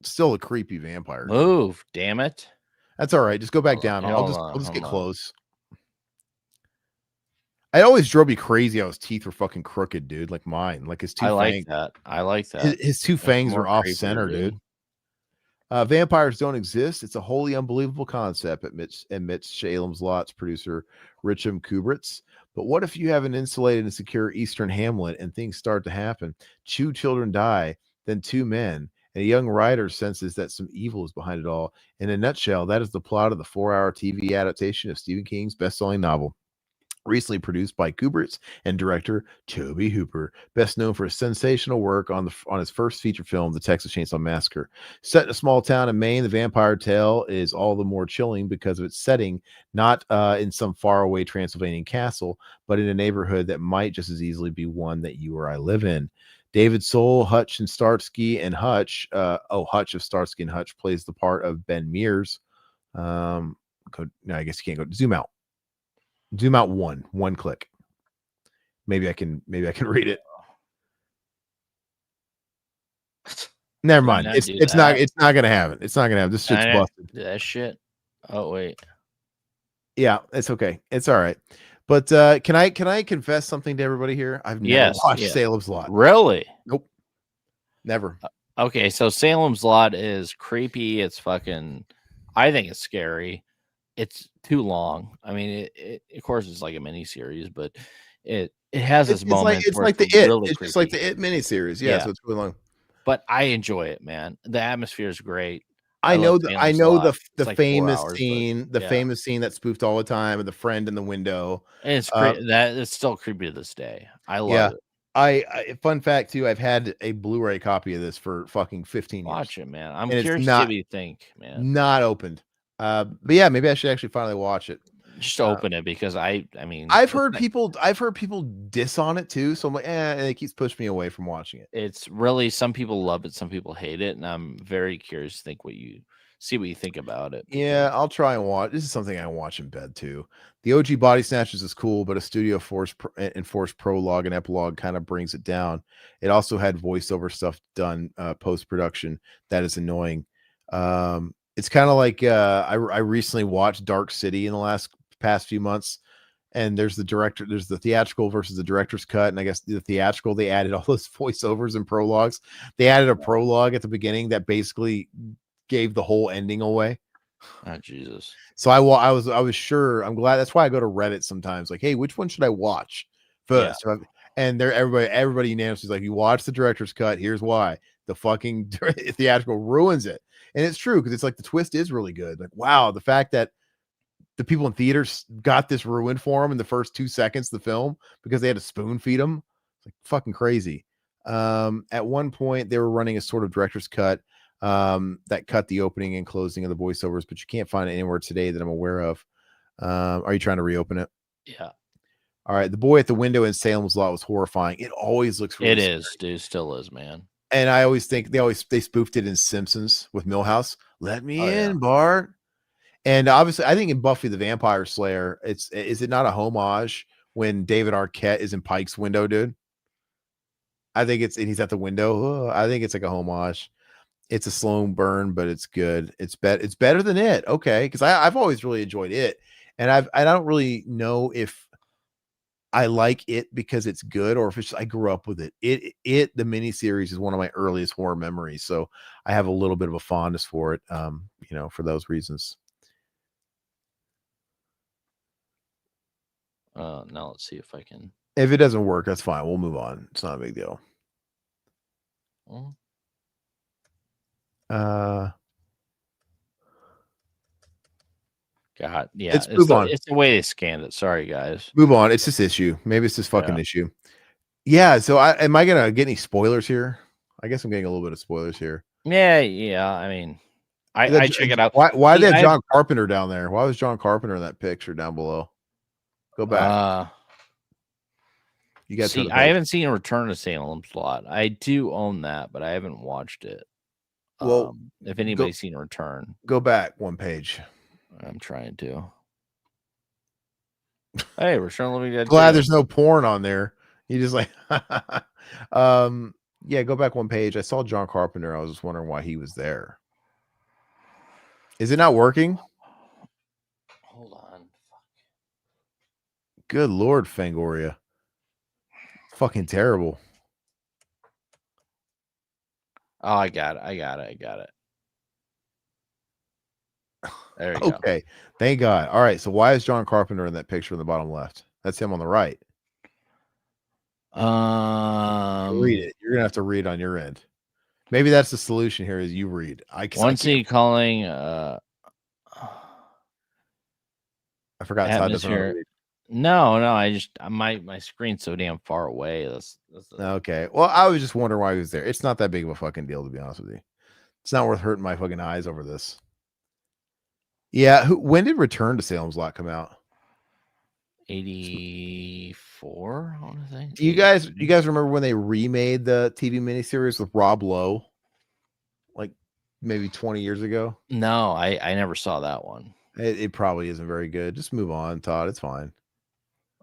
Still a creepy vampire. Move, damn it. That's all right. Just go back down. I'll just get close. It always drove me crazy how his teeth were fucking crooked, dude. Like mine. Like his two fangs. I like that. His two fangs are off center, dude. Vampires don't exist. It's a wholly unbelievable concept, admits Salem's Lot's producer Richard Kubritz. But what if you have an insulated and secure Eastern hamlet and things start to happen? 2 children die, then 2 men, and a young writer senses that some evil is behind it all. In a nutshell, that is the plot of the 4-hour TV adaptation of Stephen King's best-selling novel, recently produced by Kubrick's and director Tobe Hooper, best known for his sensational work on his first feature film, The Texas Chainsaw Massacre. Set in a small town in Maine, the vampire tale is all the more chilling because of its setting, not in some faraway Transylvanian castle, but in a neighborhood that might just as easily be one that you or I live in. David Soul, Hutch and Starsky and Hutch, Hutch of Starsky and Hutch plays the part of Ben Mears. No, I guess you can't go zoom out. Zoom out one click. Maybe I can read it. Never mind. It's not gonna happen. It's not gonna happen. This shit's busted. That shit. Oh wait. Yeah, it's okay. It's all right. But can I confess something to everybody here? I've never watched Salem's Lot. Really? Nope. Never. Okay, so Salem's Lot is creepy. It's fucking. I think it's scary. It's too long. I mean, it of course it's like a mini series, but it has this moment. It's like the It. Really it's just like the It mini series. Yeah, so it's really long. But I enjoy it, man. The atmosphere is great. I know the like famous scene, famous scene that spoofed all the time of the friend in the window. And it's it's still creepy to this day. I love it. I fun fact too, I've had a Blu-ray copy of this for fucking 15 years. Watch it, man. I'm curious to see what you think, man. Not opened. But yeah, maybe I should actually finally watch it. Just open it because I mean I've heard people diss on it too, so I'm like, and it keeps pushing me away from watching it. It's really, some people love it, some people hate it, and I'm very curious to think what you think about it. Yeah, I'll try and watch. This is something I watch in bed too. The OG Body Snatchers is cool, but a studio enforced prologue and epilogue kind of brings it down. It also had voiceover stuff done post-production that is annoying. It's kind of like I recently watched Dark City in the past few months, and there's the theatrical versus the director's cut, and I guess the theatrical, they added all those voiceovers and prologues. They added a prologue at the beginning that basically gave the whole ending away. Oh Jesus. So I was sure. I'm glad. That's why I go to Reddit sometimes, like, hey, which one should I watch first? Yeah. And everybody unanimously is like, you watch the director's cut, here's why. The fucking theatrical ruins it. And it's true, because it's like the twist is really good. Like, wow, the fact that the people in theaters got this ruined for them in the first 2 seconds of the film because they had to spoon feed them. It's like fucking crazy. At one point, they were running a sort of director's cut that cut the opening and closing of the voiceovers, but you can't find it anywhere today that I'm aware of. Are you trying to reopen it? Yeah. All right. The boy at the window in Salem's Lot was horrifying. It always looks really scary. Dude, still is, man. And I always think they spoofed it in Simpsons with Milhouse. Let me in, Bart. And obviously, I think in Buffy the Vampire Slayer, is it not a homage when David Arquette is in Pike's window, dude? I think and he's at the window. I think it's like a homage. It's a slow burn, but it's good. It's better than It. Okay, because I've always really enjoyed It, and I don't really know if I like It because it's good or if it's I grew up with it. It the miniseries is one of my earliest horror memories, so I have a little bit of a fondness for it. For those reasons. Now let's see if I can. If it doesn't work, that's fine. We'll move on. It's not a big deal. God, yeah. Let's move on. It's the way they scanned it. Sorry, guys. Move on. It's this issue. Maybe it's this fucking issue. Yeah. So am I gonna get any spoilers here? I guess I'm getting a little bit of spoilers here. Yeah. I mean, I check it out. Why did they have John Carpenter down there? Why was John Carpenter in that picture down below? Go back. You got. See, I haven't seen Return to Salem's Lot. I do own that, but I haven't watched it. Well, if anybody's seen Return, go back one page. I'm trying to. Hey, Return Living Dead. Glad there's no porn on there. You just like, yeah. Go back one page. I saw John Carpenter. I was just wondering why he was there. Is it not working? Hold on. Good Lord, Fangoria. Fucking terrible. Oh, I got it. There you go. Okay. Thank God. All right. So why is John Carpenter in that picture in the bottom left? That's him on the right. Read it. You're gonna have to read on your end. Maybe that's the solution here. Is you read. I One calling. I forgot Todd doesn't know how to Atmosphere. read. No, I just my screen's so damn far away. That's Okay. Well, I was just wondering why he was there. It's not that big of a fucking deal, to be honest with you. It's not worth hurting my fucking eyes over this. Yeah. When did Return to Salem's Lot come out? 84. I want to say. Do you guys remember when they remade the TV miniseries with Rob Lowe? Like maybe 20 years ago? No, I never saw that one. It probably isn't very good. Just move on, Todd. It's fine.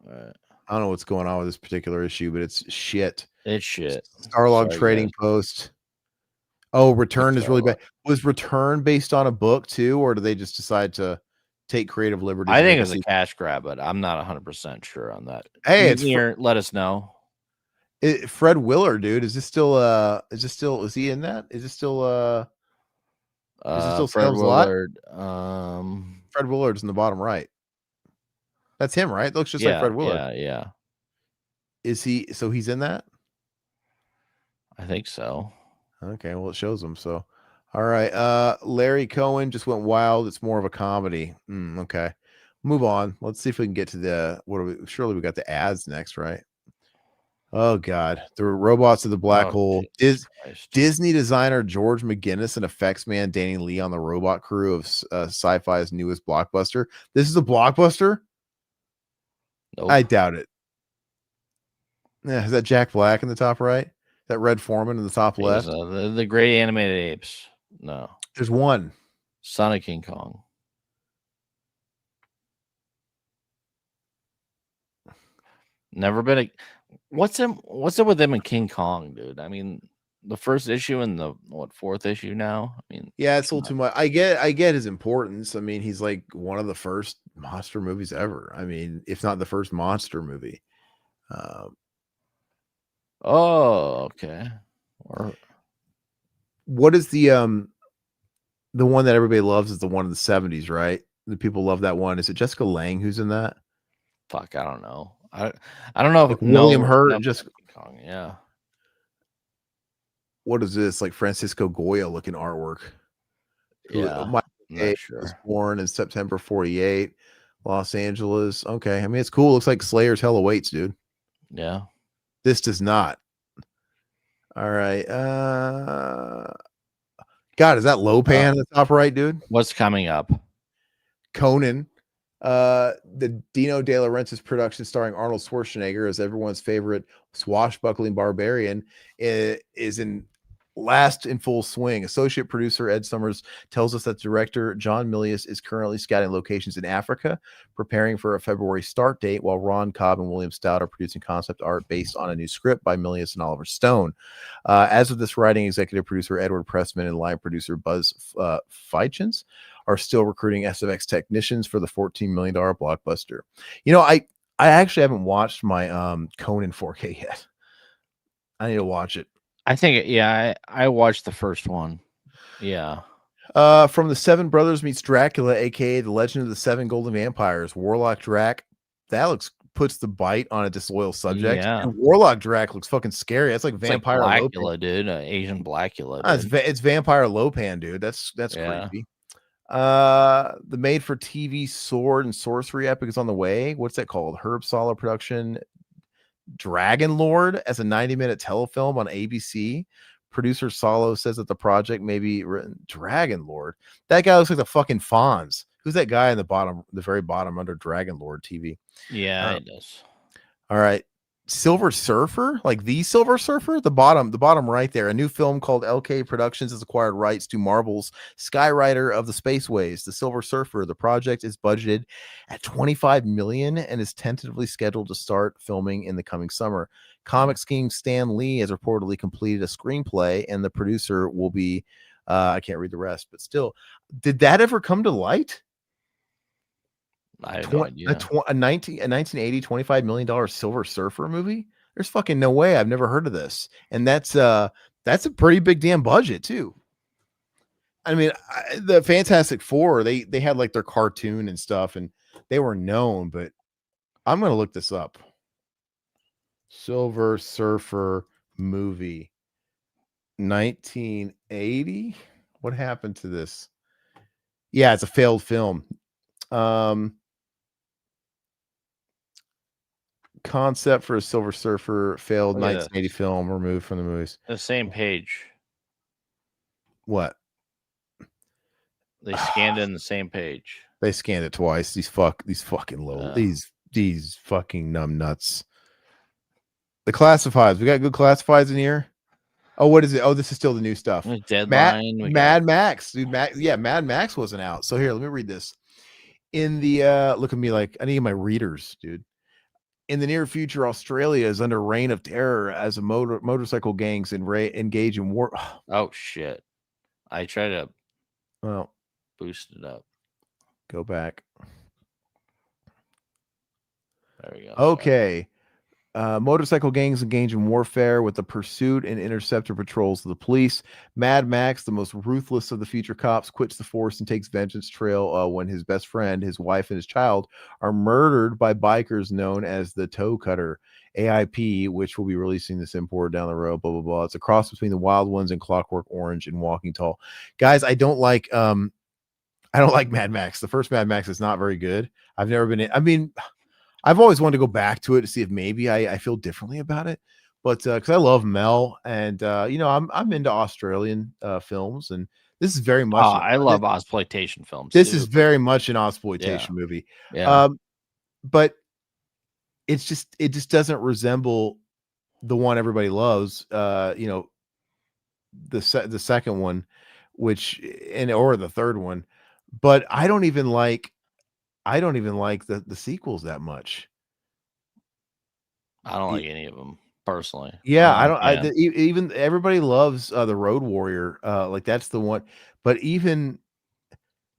I don't know what's going on with this particular issue, but it's shit. It's shit. Starlog Trading Post. Oh, Return is really bad. Was Return based on a book too, or did they just decide to take creative liberties? I think it's a cash grab, but I'm not 100% sure on that. Hey, it's here. Let us know. Fred Willard, dude. Is he in that? Is it still Fred Willard? Fred Willard's in the bottom right. That's him, right? It looks just like Fred Willard. Yeah. Is he? So he's in that? I think so. Okay, well, it shows him. So, all right. Larry Cohen just went wild. It's more of a comedy. Okay, move on. Let's see if we can get to the surely we got the ads next, right? Oh God, the robots of the black hole. Disney designer George McGinnis and effects man Danny Lee on the robot crew of Sci-Fi's newest blockbuster. This is a blockbuster. Nope. I doubt it. Yeah, is that Jack Black in the top right? That Red Foreman in the top left? The great animated apes. No, there's one. Sonic King Kong. Never been a. What's it with them and King Kong, dude? I mean, the first issue and the fourth issue now. I mean, yeah, it's a little too much. I get his importance. I mean, he's like one of the first monster movies ever. I mean, if not the first monster movie. Oh, okay. Or what is the one that everybody loves is the one in the 70s, right? The people love that one. Is it Jessica Lange who's in that? Fuck, I don't know. I don't know if William Hurt just Kong, yeah. What is this? Like Francisco Goya looking artwork. Yeah. Was born in September 48, Los Angeles. Okay. I mean, it's cool. Looks like Slayer's Hell Awaits, dude. Yeah. This does not. All right. God, is that Lopan in the top right, dude? What's coming up? Conan. The Dino De Laurentiis production starring Arnold Schwarzenegger as everyone's favorite swashbuckling barbarian is in full swing. Associate producer Ed Summers tells us that director John Milius is currently scouting locations in Africa, preparing for a February start date, while Ron Cobb and William Stout are producing concept art based on a new script by Milius and Oliver Stone. As of this writing, executive producer Edward Pressman and line producer Buzz Feichens are still recruiting SFX technicians for the $14 million blockbuster. You know, I actually haven't watched my Conan 4K yet. I need to watch it. I think, I watched the first one. Yeah. From the Seven Brothers meets Dracula, aka the Legend of the Seven Golden Vampires, Warlock Drac. That puts the bite on a disloyal subject. Yeah. And Warlock Drac looks fucking scary. That's like Vampire Blackula, dude. Asian Blackula. It's Vampire Lopan, dude. That's creepy. The made for TV sword and sorcery epic is on the way. What's that called? Herb Sala production Dragon Lord as a 90-minute telefilm on ABC. Producer Salo says that the project may be written Dragon Lord. That guy looks like the fucking Fonz. Who's that guy in the very bottom under Dragon Lord TV? Yeah, it does. All right. Silver Surfer, like the Silver Surfer, the bottom right there. A new film called LK Productions has acquired rights to Marvel's Skyrider of the Spaceways. The Silver Surfer, the project is budgeted at $25 million and is tentatively scheduled to start filming in the coming summer. Comics King Stan Lee has reportedly completed a screenplay, and the producer will be I can't read the rest, but still, did that ever come to light? I have no idea. A 1980 $25 million Silver Surfer movie? There's fucking no way. I've never heard of this. And that's a pretty big damn budget too. I mean, the Fantastic Four, they had like their cartoon and stuff, and they were known, but I'm gonna look this up. Silver Surfer movie. 1980. What happened to this? Yeah, it's a failed film. Concept for a Silver Surfer failed 1980 film removed from the movies. The same page. What? They scanned in the same page. They scanned it twice. These fucking little these fucking numb nuts. The classifieds. We got good classifieds in here. Oh, what is it? Oh, this is still the new stuff. Deadline. Mad Max, dude. Mad Max wasn't out. So here, let me read this. In the look at me like I need my readers, dude. In the near future, Australia is under reign of terror as a motorcycle gangs engage in war. Oh shit! I try to boost it up. Go back. There we go. Okay. Motorcycle gangs engage in warfare with the pursuit and interceptor patrols of the police. Mad Max, the most ruthless of the future cops, quits the force and takes vengeance trail when his best friend, his wife, and his child are murdered by bikers known as the Toe Cutter AIP, which will be releasing this import down the road. Blah blah blah. It's a cross between the Wild Ones and Clockwork Orange and Walking Tall. Guys, I don't like Mad Max. The first Mad Max is not very good. I've never been in. I mean, I've always wanted to go back to it to see if maybe I feel differently about it, but because I love Mel and I'm into Australian films, and this is very much. I love exploitation films. This is very much an exploitation movie. Yeah. But it just doesn't resemble the one everybody loves. The second one, or the third one, but I don't even like the sequels that much. I don't like any of them personally. Yeah, I don't. Even everybody loves the Road Warrior. Like that's the one. But even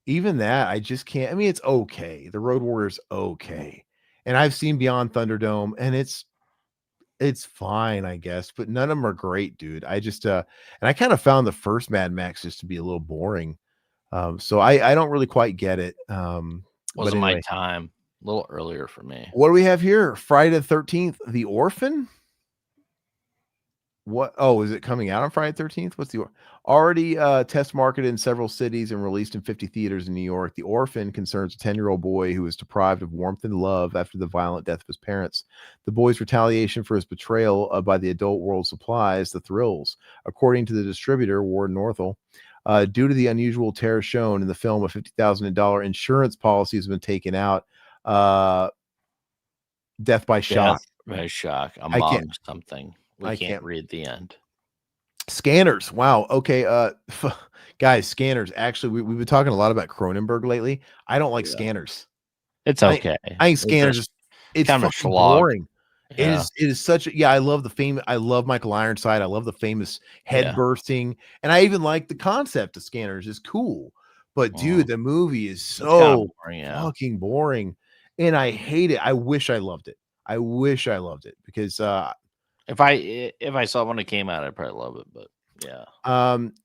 that, I just can't. I mean, it's okay. The Road Warrior's okay, and I've seen Beyond Thunderdome, and it's fine, I guess. But none of them are great, dude. I just and I kind of found the first Mad Max just to be a little boring. So I don't really quite get it. Wasn't my time. A little earlier for me. What do we have here? Friday the 13th, The Orphan. What? Oh, is it coming out on Friday the 13th? What's the already test marketed in several cities and released in 50 theaters in New York? The Orphan concerns a 10-year-old boy who is deprived of warmth and love after the violent death of his parents. The boy's retaliation for his betrayal by the adult world supplies the thrills, according to the distributor Ward Northall. Due to the unusual terror shown in the film, a $50,000 insurance policy has been taken out. Death by shock. By shock. Among something. We can't read the end. Scanners. Wow. Okay. Guys, Scanners. Actually, we've been talking a lot about Cronenberg lately. I don't like Scanners. It's okay. I think Scanners. It's kind of boring. Yeah. It is such a, I love I love Michael Ironside. I love the famous head bursting. And I even like the concept of Scanners is cool. But dude, the movie is so fucking boring. And I hate it. I wish I loved it. Because if I saw it when it came out, I'd probably love it. But yeah.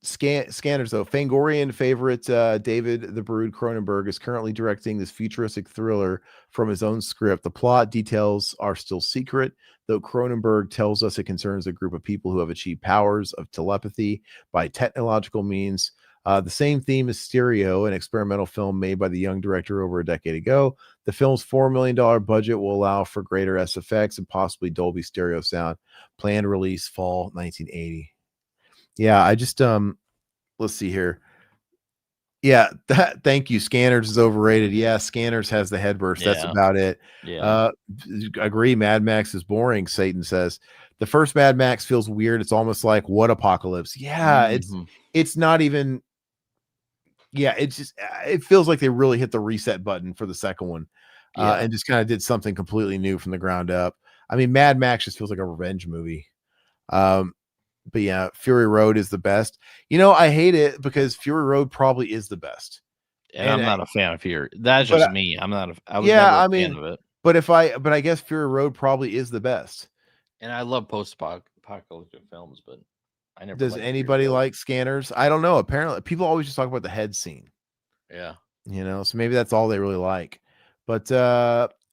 Scanners though. Fangorian favorite David the Brood Cronenberg is currently directing this futuristic thriller from his own script. The plot details are still secret, though Cronenberg tells us it concerns a group of people who have achieved powers of telepathy by technological means. The same theme as Stereo, an experimental film made by the young director over a decade ago. The film's $4 million budget will allow for greater SFX and possibly Dolby stereo sound. Planned release fall 1980. Yeah, I just let's see here. Yeah, thank you. Scanners is overrated. Yeah, Scanners has the head burst. That's about it. Yeah. Agree. Mad Max is boring, Satan says. The first Mad Max feels weird. It's almost like what Apocalypse. Yeah, it's not even. Yeah, it feels like they really hit the reset button for the second one, and just kind of did something completely new from the ground up. I mean, Mad Max just feels like a revenge movie. But yeah, Fury Road is the best. I hate it because Fury Road probably is the best. And I'm not a fan of Fury. That's just me. I'm not. I was never a fan of it. But I guess Fury Road probably is the best. And I love post-apocalyptic films, but I never. Does anybody like Scanners? I don't know. Apparently, people always just talk about the head scene. Yeah. So maybe that's all they really like. But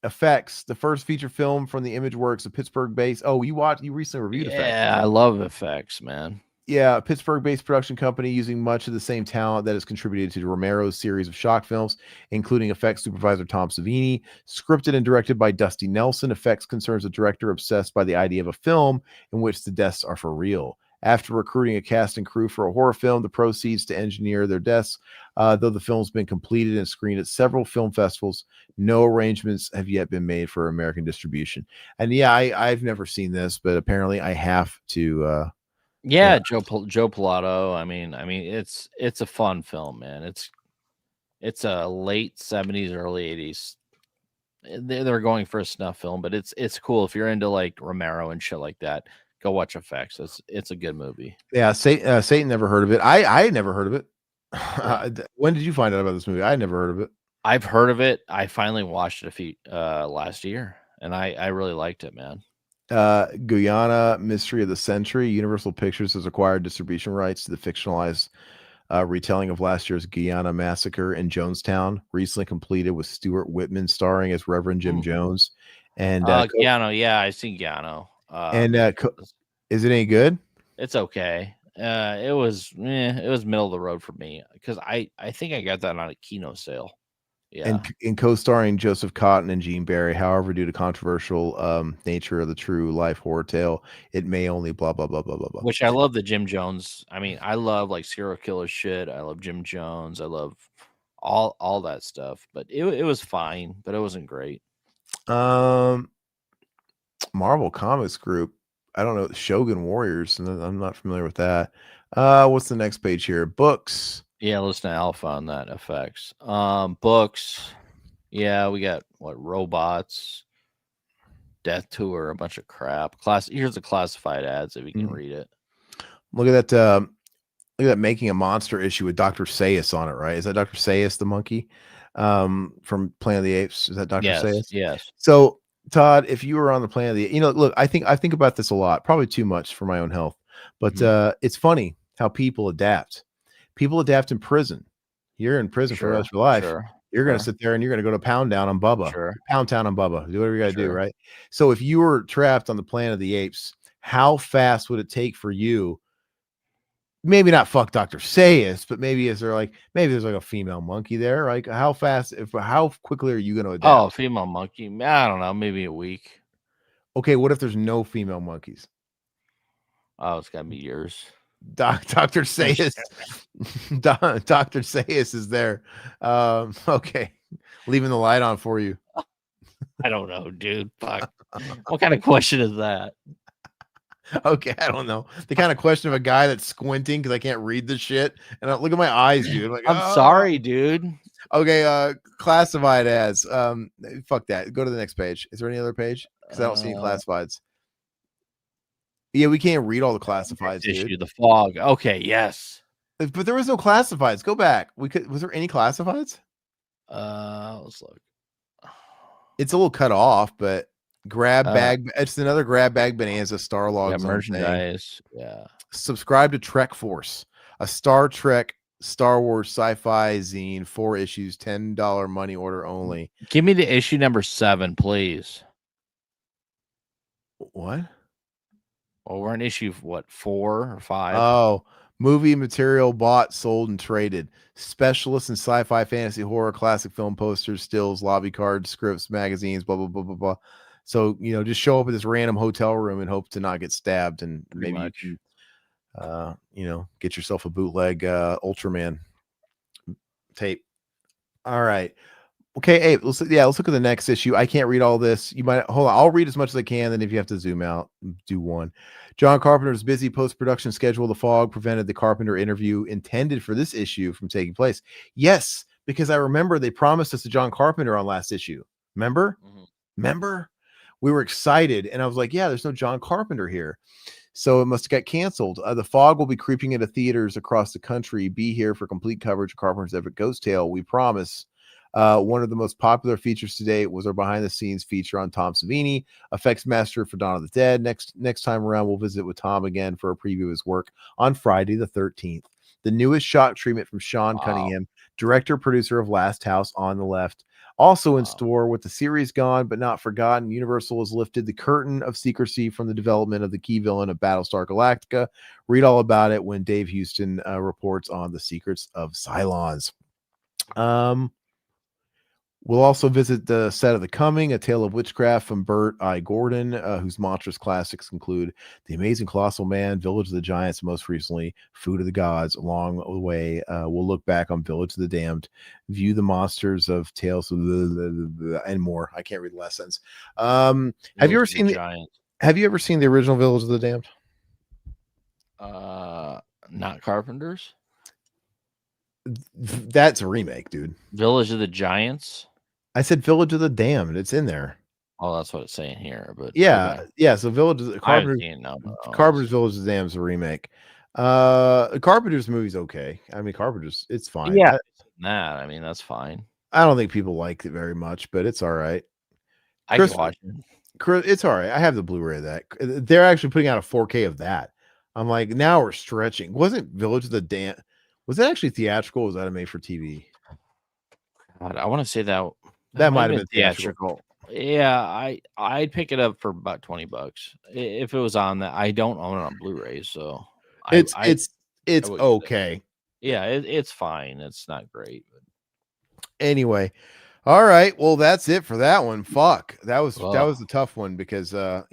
Effects, the first feature film from the Image Works, a Pittsburgh-based. Oh, you recently reviewed Effects. Yeah, I love Effects, man. Yeah, Pittsburgh-based production company using much of the same talent that has contributed to Romero's series of shock films, including effects supervisor Tom Savini, scripted and directed by Dusty Nelson. Effects concerns a director obsessed by the idea of a film in which the deaths are for real. After recruiting a cast and crew for a horror film, the proceeds to engineer their deaths. Though the film's been completed and screened at several film festivals, no arrangements have yet been made for American distribution. And yeah, I've never seen this, but apparently I have to. Yeah, Joe Pilato. I mean, it's a fun film, man. It's a late 70s, early 80s. They're going for a snuff film, but it's cool if you're into like Romero and shit like that. Go watch Effects. It's a good movie. Yeah, Satan never heard of it. I had never heard of it. Yeah. When did you find out about this movie? I had never heard of it. I've heard of it. I finally watched it last year, and I really liked it, man. Guyana Mystery of the Century. Universal Pictures has acquired distribution rights to the fictionalized retelling of last year's Guyana massacre in Jonestown, recently completed with Stuart Whitman starring as Reverend Jim Jones. And Guyano, yeah, I seen Guyano. Is it any good? It's okay. It was middle of the road for me because I think I got that on a Kino sale. Yeah, and co-starring Joseph Cotton and Gene Barry. However, due to controversial nature of the true life horror tale, it may only blah blah blah blah blah blah. Which I love the Jim Jones. I mean, I love like serial killer shit. I love Jim Jones. I love all that stuff. But it was fine, but it wasn't great. Marvel Comics Group. I don't know, Shogun Warriors. I'm not familiar with that. What's the next page here? Books. Yeah, listen to Alpha on that. Effects. Books. Yeah, we got robots, Death Tour, a bunch of crap. Here's the classified ads if you can read it. Look at that. Look at that, Making a Monster issue with Dr. Sayus on it, right? Is that Dr. Sayus the monkey from Planet of the Apes? Is that Dr. Sayus? Yes. So, Todd, if you were on the Planet of the, look, I think about this a lot, probably too much for my own health, but it's funny how people adapt. People adapt in prison. You're in prison for the rest of your life. You're going to sit there and you're going to go to Pound Down on Bubba. Pound Town on Bubba. Do whatever you got to do, right? So if you were trapped on the Planet of the Apes, how fast would it take for you? Maybe not fuck Dr. Sayus, but maybe there's like a female monkey there. Like how quickly are you going to adapt? Oh, female monkey. I don't know, maybe a week. Okay, what if there's no female monkeys? Oh, it's got to be years. Dr. Sayus. Dr. Sayus is there. Okay. Leaving the light on for you. I don't know, dude. Fuck. What kind of question is that? Okay, I don't know. The kind of question of a guy that's squinting because I can't read the shit. And look at my eyes, dude. Like, I'm sorry, dude. Okay, classified ads. Fuck that. Go to the next page. Is there any other page? Because I don't see any classifieds. Yeah, we can't read all the classifieds, issue, dude. The fog. Okay, yes. But there was no classifieds. Go back. Was there any classifieds? Let's look. It's a little cut off, but grab bag. It's another grab bag bonanza Starlog merchandise. Thing. Yeah. Subscribe to Trek Force, a Star Trek, Star Wars sci-fi zine, 4 issues, $10 money order only. Give me the issue number 7, please. What? Well, we're in issue 4 or 5? Oh, movie material bought, sold, and traded. Specialists in sci-fi, fantasy, horror, classic film posters, stills, lobby cards, scripts, magazines, blah blah blah blah blah. So just show up at this random hotel room and hope to not get stabbed, and maybe you can, get yourself a bootleg Ultraman tape. All right. Okay, hey, let's look at the next issue. I can't read all this. You might hold on. I'll read as much as I can. Then if you have to zoom out, do one. John Carpenter's busy post-production schedule, The Fog, prevented the Carpenter interview intended for this issue from taking place. Yes, because I remember they promised us a John Carpenter on last issue. Remember? Remember? We were excited, and I was like, yeah, there's no John Carpenter here. So it must have got canceled. The Fog will be creeping into theaters across the country. Be here for complete coverage of Carpenter's epic Ghost Tale. We promise. One of the most popular features today was our behind-the-scenes feature on Tom Savini, effects master for Dawn of the Dead. Next time around, we'll visit with Tom again for a preview of his work on Friday the 13th. The newest shock treatment from Sean Cunningham, director, producer of Last House on the Left. Also in store, with the series gone but not forgotten, Universal has lifted the curtain of secrecy from the development of the key villain of Battlestar Galactica. Read all about it when Dave Houston reports on the secrets of Cylons. We'll also visit the set of The Coming, A Tale of Witchcraft from Burt I. Gordon, whose monstrous classics include The Amazing Colossal Man, Village of the Giants, most recently Food of the Gods. Along the way, we'll look back on Village of the Damned, view the monsters of Tales of and more. I can't read the last sentence. Have you ever seen the original Village of the Damned? Not Carpenters. That's a remake, dude. Village of the Giants. I said Village of the Damned. It's in there. Oh, that's what it's saying here. But yeah, okay. yeah. So Village of the Carpenter's Village of the Damned is a remake. Carpenter's movie's okay. I mean, Carpenter's, it's fine. Yeah, I mean, that's fine. I don't think people like it very much, but it's all right. I can watch it. It's all right. I have the Blu-ray of that. They're actually putting out a 4K of that. I'm like, now we're stretching. Wasn't Village of the Damned? Was that actually theatrical? Or was that a made for TV? God, I want to say that might have been theatrical. Yeah, I'd pick it up for about $20 if it was on that. I don't own it on Blu-ray, so it's okay. Yeah, it's fine. It's not great. But... Anyway, all right. Well, that's it for that one. Fuck, that was a tough one because I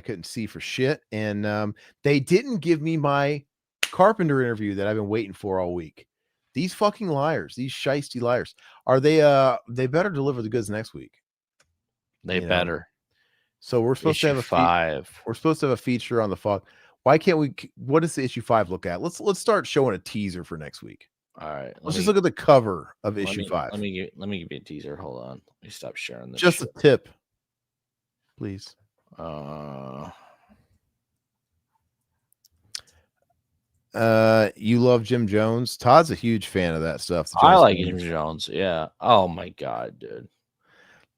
couldn't see for shit, and they didn't give me my Carpenter interview that I've been waiting for all week. These fucking liars, these shiesty liars. Are they better deliver the goods next week? They better. So we're supposed to have a 5. We're supposed to have a feature on the fuck. Why can't we? What does the issue 5 look at? Let's start showing a teaser for next week. All right. Let's just look at the cover of issue 5. Let me give you a teaser. Hold on. Let me stop sharing this. Just a tip, please. You love Jim Jones. Todd's a huge fan of that stuff. I like Jim Jones. Yeah. Oh my god, dude.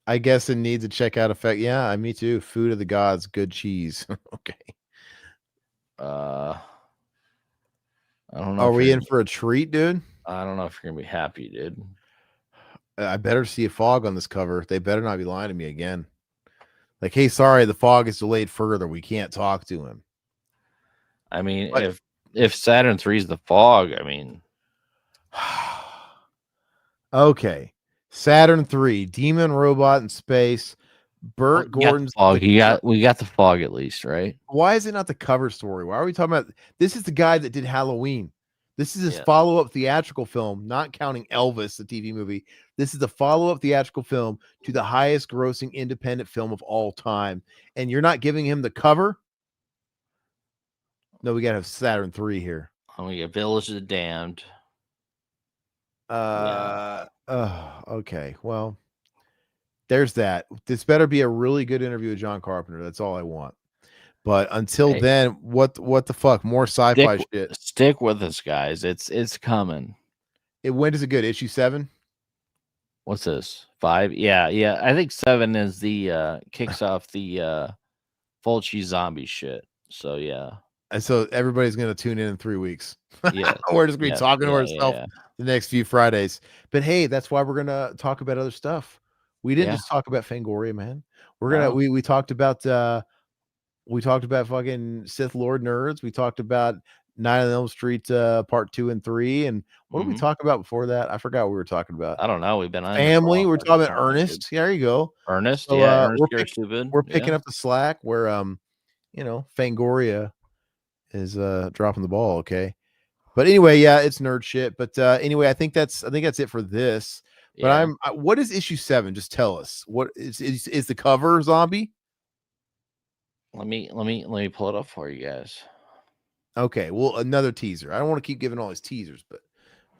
I guess it needs a checkout effect. Yeah, me too. Food of the Gods, good cheese. Okay. I don't know. Are we in for a treat, dude? I don't know if you're gonna be happy, dude. I better see a fog on this cover. They better not be lying to me again. Like, hey, sorry, the fog is delayed further. We can't talk to him. I mean, if Saturn 3 is the fog, I mean, okay. Saturn 3, demon robot in space. Burt Gordon's fog. We got the fog at least, right? Why is it not the cover story? Why are we talking about this? Is the guy that did Halloween. This is his follow-up theatrical film, not counting Elvis, the TV movie. This is the follow-up theatrical film to the highest grossing independent film of all time. And you're not giving him the cover? No, we gotta have Saturn 3 here. Oh, we got Village of the Damned. Okay. Well, there's that. This better be a really good interview with John Carpenter. That's all I want. But until then, what the fuck? More sci-fi shit. Stick with us, guys. It's coming. When is it good? Issue 7? What's this? 5? Yeah. I think 7 is the kicks off the Fulci zombie shit. So yeah. And so everybody's gonna tune in 3 weeks. Yeah. We're just gonna be talking to ourselves the next few Fridays. But hey, that's why we're gonna talk about other stuff. We didn't just talk about Fangoria, man. We're gonna we talked about fucking Sith Lord nerds. We talked about Night on Elm Street part 2 and 3. And what did we talk about before that? I forgot what we were talking about. I don't know. We've been on family. We're talking about Ernest. Yeah, there you go. Ernest. So, Ernest, we're picking up the slack where Fangoria is dropping the ball. Okay. But anyway, it's nerd shit. But anyway, I think that's it for this. But what is issue 7? Just tell us. What is the cover zombie? Let me pull it up for you guys. Okay, well, another teaser. I don't want to keep giving all these teasers, but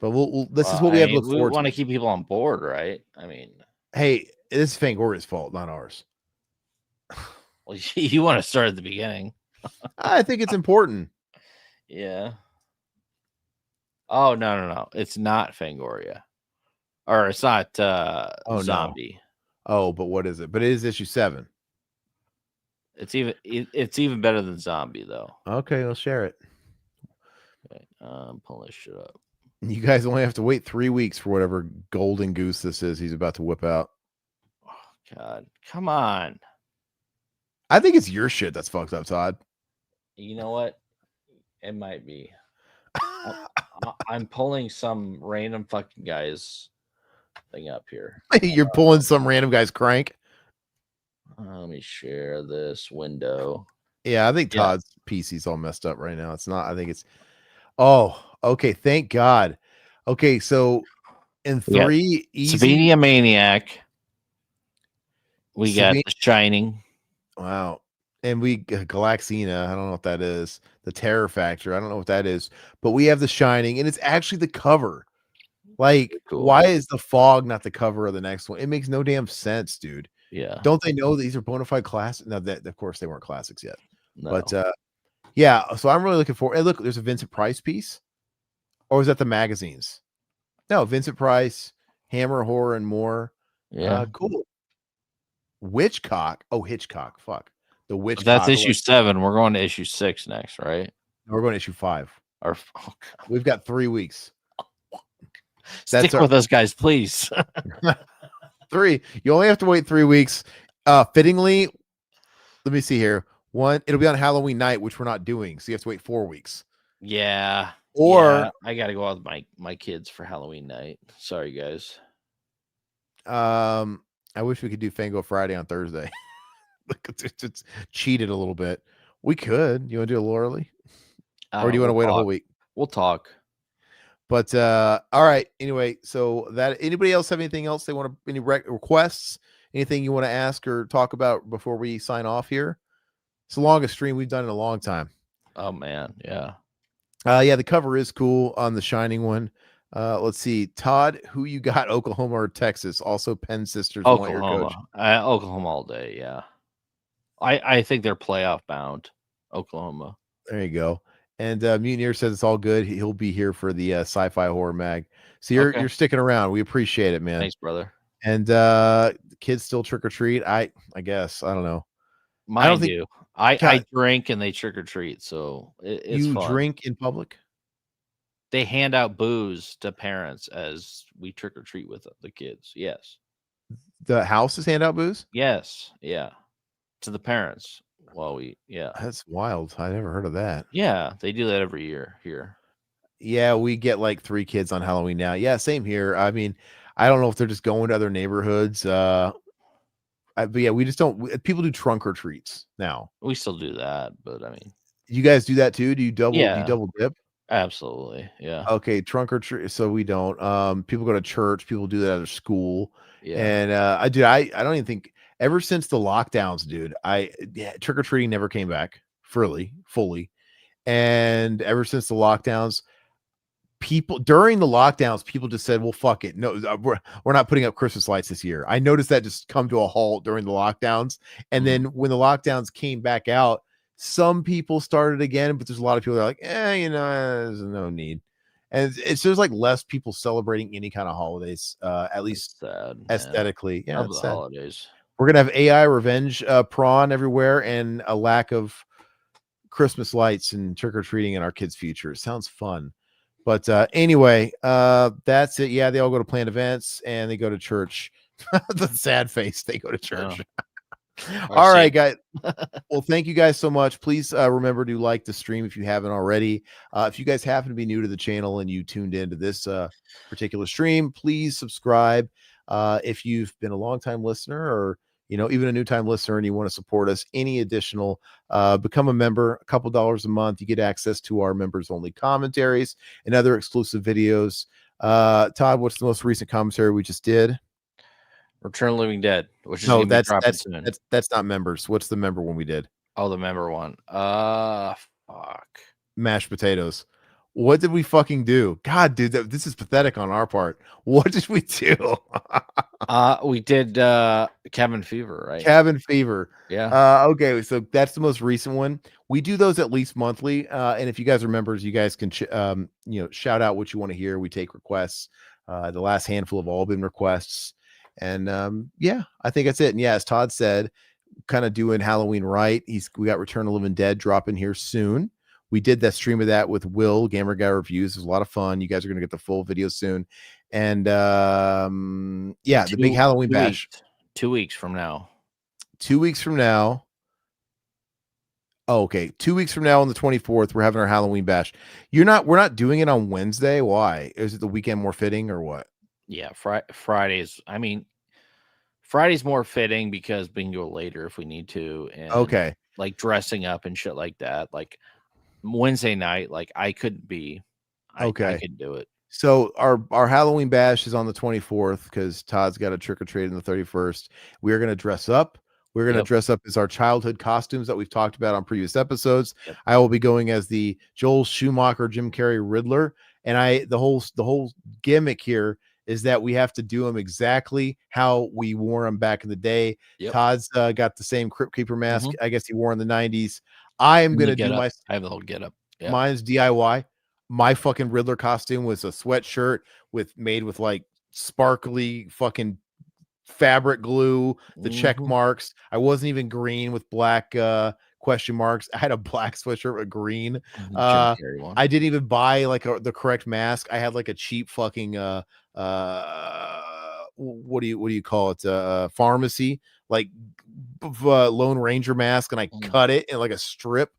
we'll this is what we have to look forward to. We want to keep people on board, right? I mean, hey, this is Fangoria's fault, not ours. Well, you want to start at the beginning. I think it's important. Yeah. Oh, no. It's not Fangoria. Or it's not zombie. No. Oh, but what is it? But it is issue 7. It's even better than zombie though. Okay, I'll share it. Okay, pull this shit up. You guys only have to wait 3 weeks for whatever golden goose this is he's about to whip out. God, come on. I think it's your shit that's fucked up, Todd. You know what? It might be. I'm pulling some random fucking guy's thing up here. You're pulling some random guy's crank. Let me share this window. Yeah, I think Todd's PC's all messed up right now. It's not. I think it's. Oh, okay. Thank God. Okay, so in 3 easy. Savenia Maniac. We got The Shining. Wow. And we Galaxina, I don't know what that is. The Terror Factor, I don't know what that is. But we have The Shining, and it's actually the cover. Like, cool. Why is The Fog not the cover of the next one? It makes no damn sense, dude. Yeah. Don't they know these are bona fide classics? No, that of course they weren't classics yet. No. But yeah, so I'm really looking forward. Hey, look, there's a Vincent Price piece. Or is that the magazines? No, Vincent Price, Hammer, Horror, and More. Yeah. Cool. Witchcock. Oh, Hitchcock. Fuck. The Witchcock. That's issue 7. We're going to issue 6 next, right? We're going to issue 5. We've got 3 weeks. Stick with us, guys, please. 3. You only have to wait 3 weeks. Fittingly, let me see here. It'll be on Halloween night, which we're not doing. So you have to wait 4 weeks. Yeah. Or I got to go out with my kids for Halloween night. Sorry, guys. I wish we could do Fango Friday on Thursday. It's cheated a little bit. We could. You want to do a little early? Or do you want to wait a whole week? We'll talk. But all right. Anyway, so that anybody else have anything else they want to, any requests, anything you want to ask or talk about before we sign off here? It's the longest stream we've done in a long time. Oh man, yeah. Yeah, the cover is cool on the Shining one. Let's see, Todd, who you got, Oklahoma or Texas? Also, Penn Sisters. Oklahoma. Oklahoma all day. Yeah, I think they're playoff bound. Oklahoma. There you go. And Mutineer says it's all good. He'll be here for the sci-fi horror mag. So you're sticking around. We appreciate it, man. Thanks, brother. And kids still trick or treat. I guess I don't know. Mine do. I drink and they trick or treat. So it's you fun. Drink in public. They hand out booze to parents as we trick or treat with the kids. Yes. The houses hand out booze? Yes. Yeah. To the parents. That's wild. I never heard of that. Yeah, they do that every year here. Yeah, we get like 3 kids on Halloween now. Yeah, same here. I mean, I don't know if they're just going to other neighborhoods. But yeah, we just don't. People do trunk or treats now. We still do that, but I mean, you guys do that too? Do you double? Yeah. Do you double dip? Absolutely. Yeah. Okay, trunk or treat. So we don't. People go to church. People do that at school. Yeah. And I don't even think ever since the lockdowns, dude. Trick or treating never came back fully. And ever since the lockdowns, during the lockdowns, people just said, well, fuck it. No, we're not putting up Christmas lights this year. I noticed that just come to a halt during the lockdowns. And then when the lockdowns came back out, some people started again, but there's a lot of people that are like, there's no need. And it's just like less people celebrating any kind of holidays, at least sad, aesthetically. Yeah, it's the holidays. We're going to have AI revenge prawn everywhere and a lack of Christmas lights and trick-or-treating in our kids' future. It sounds fun. But anyway, that's it. Yeah, they all go to planned events and they go to church. The sad face, they go to church. All right, guys. Well, thank you guys so much. Please remember to like the stream if you haven't already. If you guys happen to be new to the channel and you tuned into this particular stream, please subscribe. If you've been a long-time listener or even a new time listener and you want to support us, any additional, become a member, a couple dollars a month. You get access to our members only commentaries and other exclusive videos. Todd, what's the most recent commentary we just did? Return of the Living Dead, which is that's not members. What's the member one we did? Oh, the member one. Fuck. Mashed potatoes. What did we fucking do? God, dude, this is pathetic on our part. What did we do? We did Cabin Fever, right? Cabin Fever. Yeah. Okay, so that's the most recent one. We do those at least monthly. And if you guys are members, you guys can shout out what you want to hear. We take requests. The last handful have all been requests. And yeah, I think that's it. And yeah, as Todd said, kind of doing Halloween right. We got Return of the Living Dead dropping here soon. We did that stream of that with Will, Gamer Guy Reviews. It was a lot of fun. You guys are going to get the full video soon. And yeah, the big Halloween bash. 2 weeks from now. 2 weeks from now. Oh, okay. 2 weeks from now on the 24th, we're having our Halloween bash. We're not doing it on Wednesday. Why? Is it the weekend more fitting or what? Yeah, Fridays. I mean, Friday's more fitting because we can go later if we need to, and Okay. like dressing up and shit like that. Like Wednesday night, like I couldn't be. I Okay. could do it. So our Halloween bash is on the 24th because Todd's got a trick or treat on the 31st. We are going to dress up. We're going to dress up as our childhood costumes that we've talked about on previous episodes. Yep. I will be going as the Joel Schumacher, Jim Carrey Riddler, and the whole gimmick here is that we have to do them exactly how we wore them back in the day. Yep. Todd's got the same Crypt Keeper mask. I guess he wore in the 90s. I am going to do my. I have the whole get up. Yep. Mine's DIY. My fucking Riddler costume was a sweatshirt made with like sparkly fucking fabric glue, the check marks. I wasn't even green with black question marks. I had a black sweatshirt with green. I didn't even buy like the correct mask. I had like a cheap fucking what do you call it? Pharmacy, like Lone Ranger mask, and I cut it in like a strip.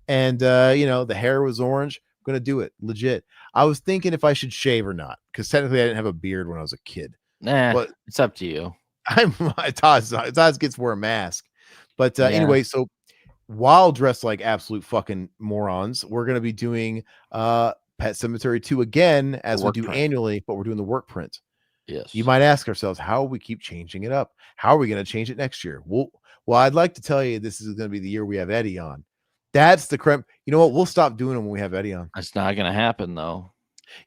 And the hair was orange. I'm gonna do it legit. I was thinking if I should shave or not, because technically I didn't have a beard when I was a kid. Nah, but it's up to you. Todd gets to wear a mask. But anyway, so while dressed like absolute fucking morons, we're gonna be doing Pet Sematary 2 again, as we do annually, but we're doing the work print. Yes. You might ask ourselves, how we keep changing it up? How are we going to change it next year? Well, I'd like to tell you this is going to be the year we have Eddie on. That's the creme. You know what? We'll stop doing them when we have Eddie on. It's not going to happen though.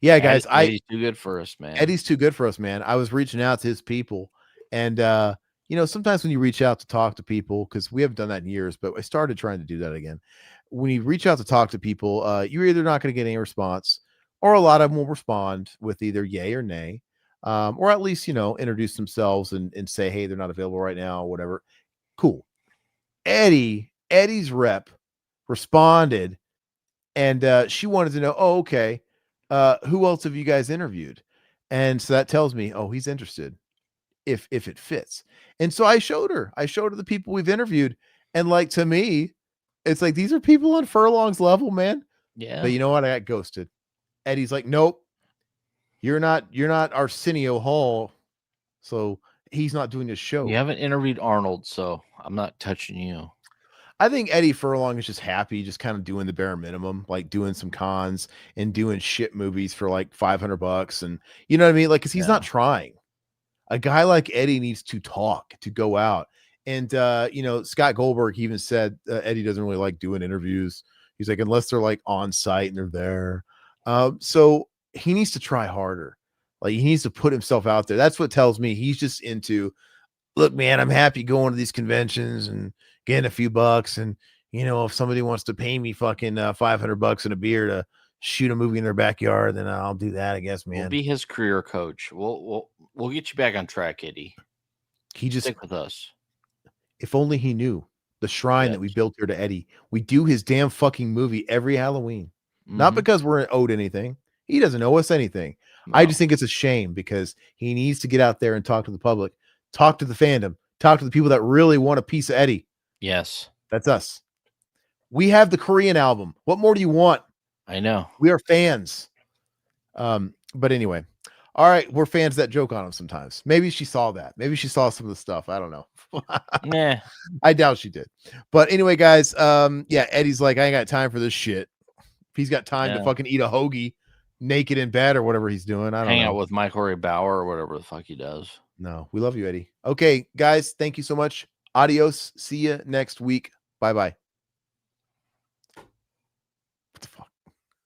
Yeah, guys. Eddie's too good for us, man. Eddie's too good for us, man. I was reaching out to his people, and sometimes when you reach out to talk to people, because we haven't done that in years, but I started trying to do that again. When you reach out to talk to people, you're either not going to get any response, or a lot of them will respond with either yay or nay. Or at least, introduce themselves and say, hey, they're not available right now, or whatever. Cool. Eddie's rep responded, and she wanted to know, oh, okay, who else have you guys interviewed? And so that tells me, oh, he's interested if it fits. And so I showed her the people we've interviewed. And like, to me, it's like, these are people on Furlong's level, man. Yeah. But you know what? I got ghosted. Eddie's like, nope. You're not Arsenio Hall, so he's not doing his show. You haven't interviewed Arnold, so I'm not touching you. I think Eddie Furlong is just happy, just kind of doing the bare minimum, like doing some cons and doing shit movies for like $500, and you know what I mean, like, because he's not trying. A guy like Eddie needs to talk, to go out, and Scott Goldberg even said Eddie doesn't really like doing interviews. He's like, unless they're like on site and they're there. So he needs to try harder. Like, he needs to put himself out there. That's what tells me he's just into, look, man, I'm happy going to these conventions and getting a few bucks. And, if somebody wants to pay me fucking $500 and a beer to shoot a movie in their backyard, then I'll do that, I guess, man. We'll be his career coach. We'll get you back on track, Eddie. He just stick with us. If only he knew the shrine that we built here to Eddie. We do his damn fucking movie every Halloween. Not because we're owed anything. He doesn't owe us anything. No. I just think it's a shame because he needs to get out there and talk to the public, talk to the fandom, talk to the people that really want a piece of Eddie. Yes. That's us. We have the Korean album. What more do you want? I know. We are fans. But anyway. All right. We're fans that joke on him sometimes. Maybe she saw that. Maybe she saw some of the stuff. I don't know. Nah. I doubt she did. But anyway, guys, Eddie's like, I ain't got time for this shit. If he's got time to fucking eat a hoagie naked in bed or whatever he's doing, I don't know. Hang out with Michael Ray Bauer or whatever the fuck he does. No, we love you, Eddie. Okay, guys, thank you so much. Adios. See you next week. Bye-bye.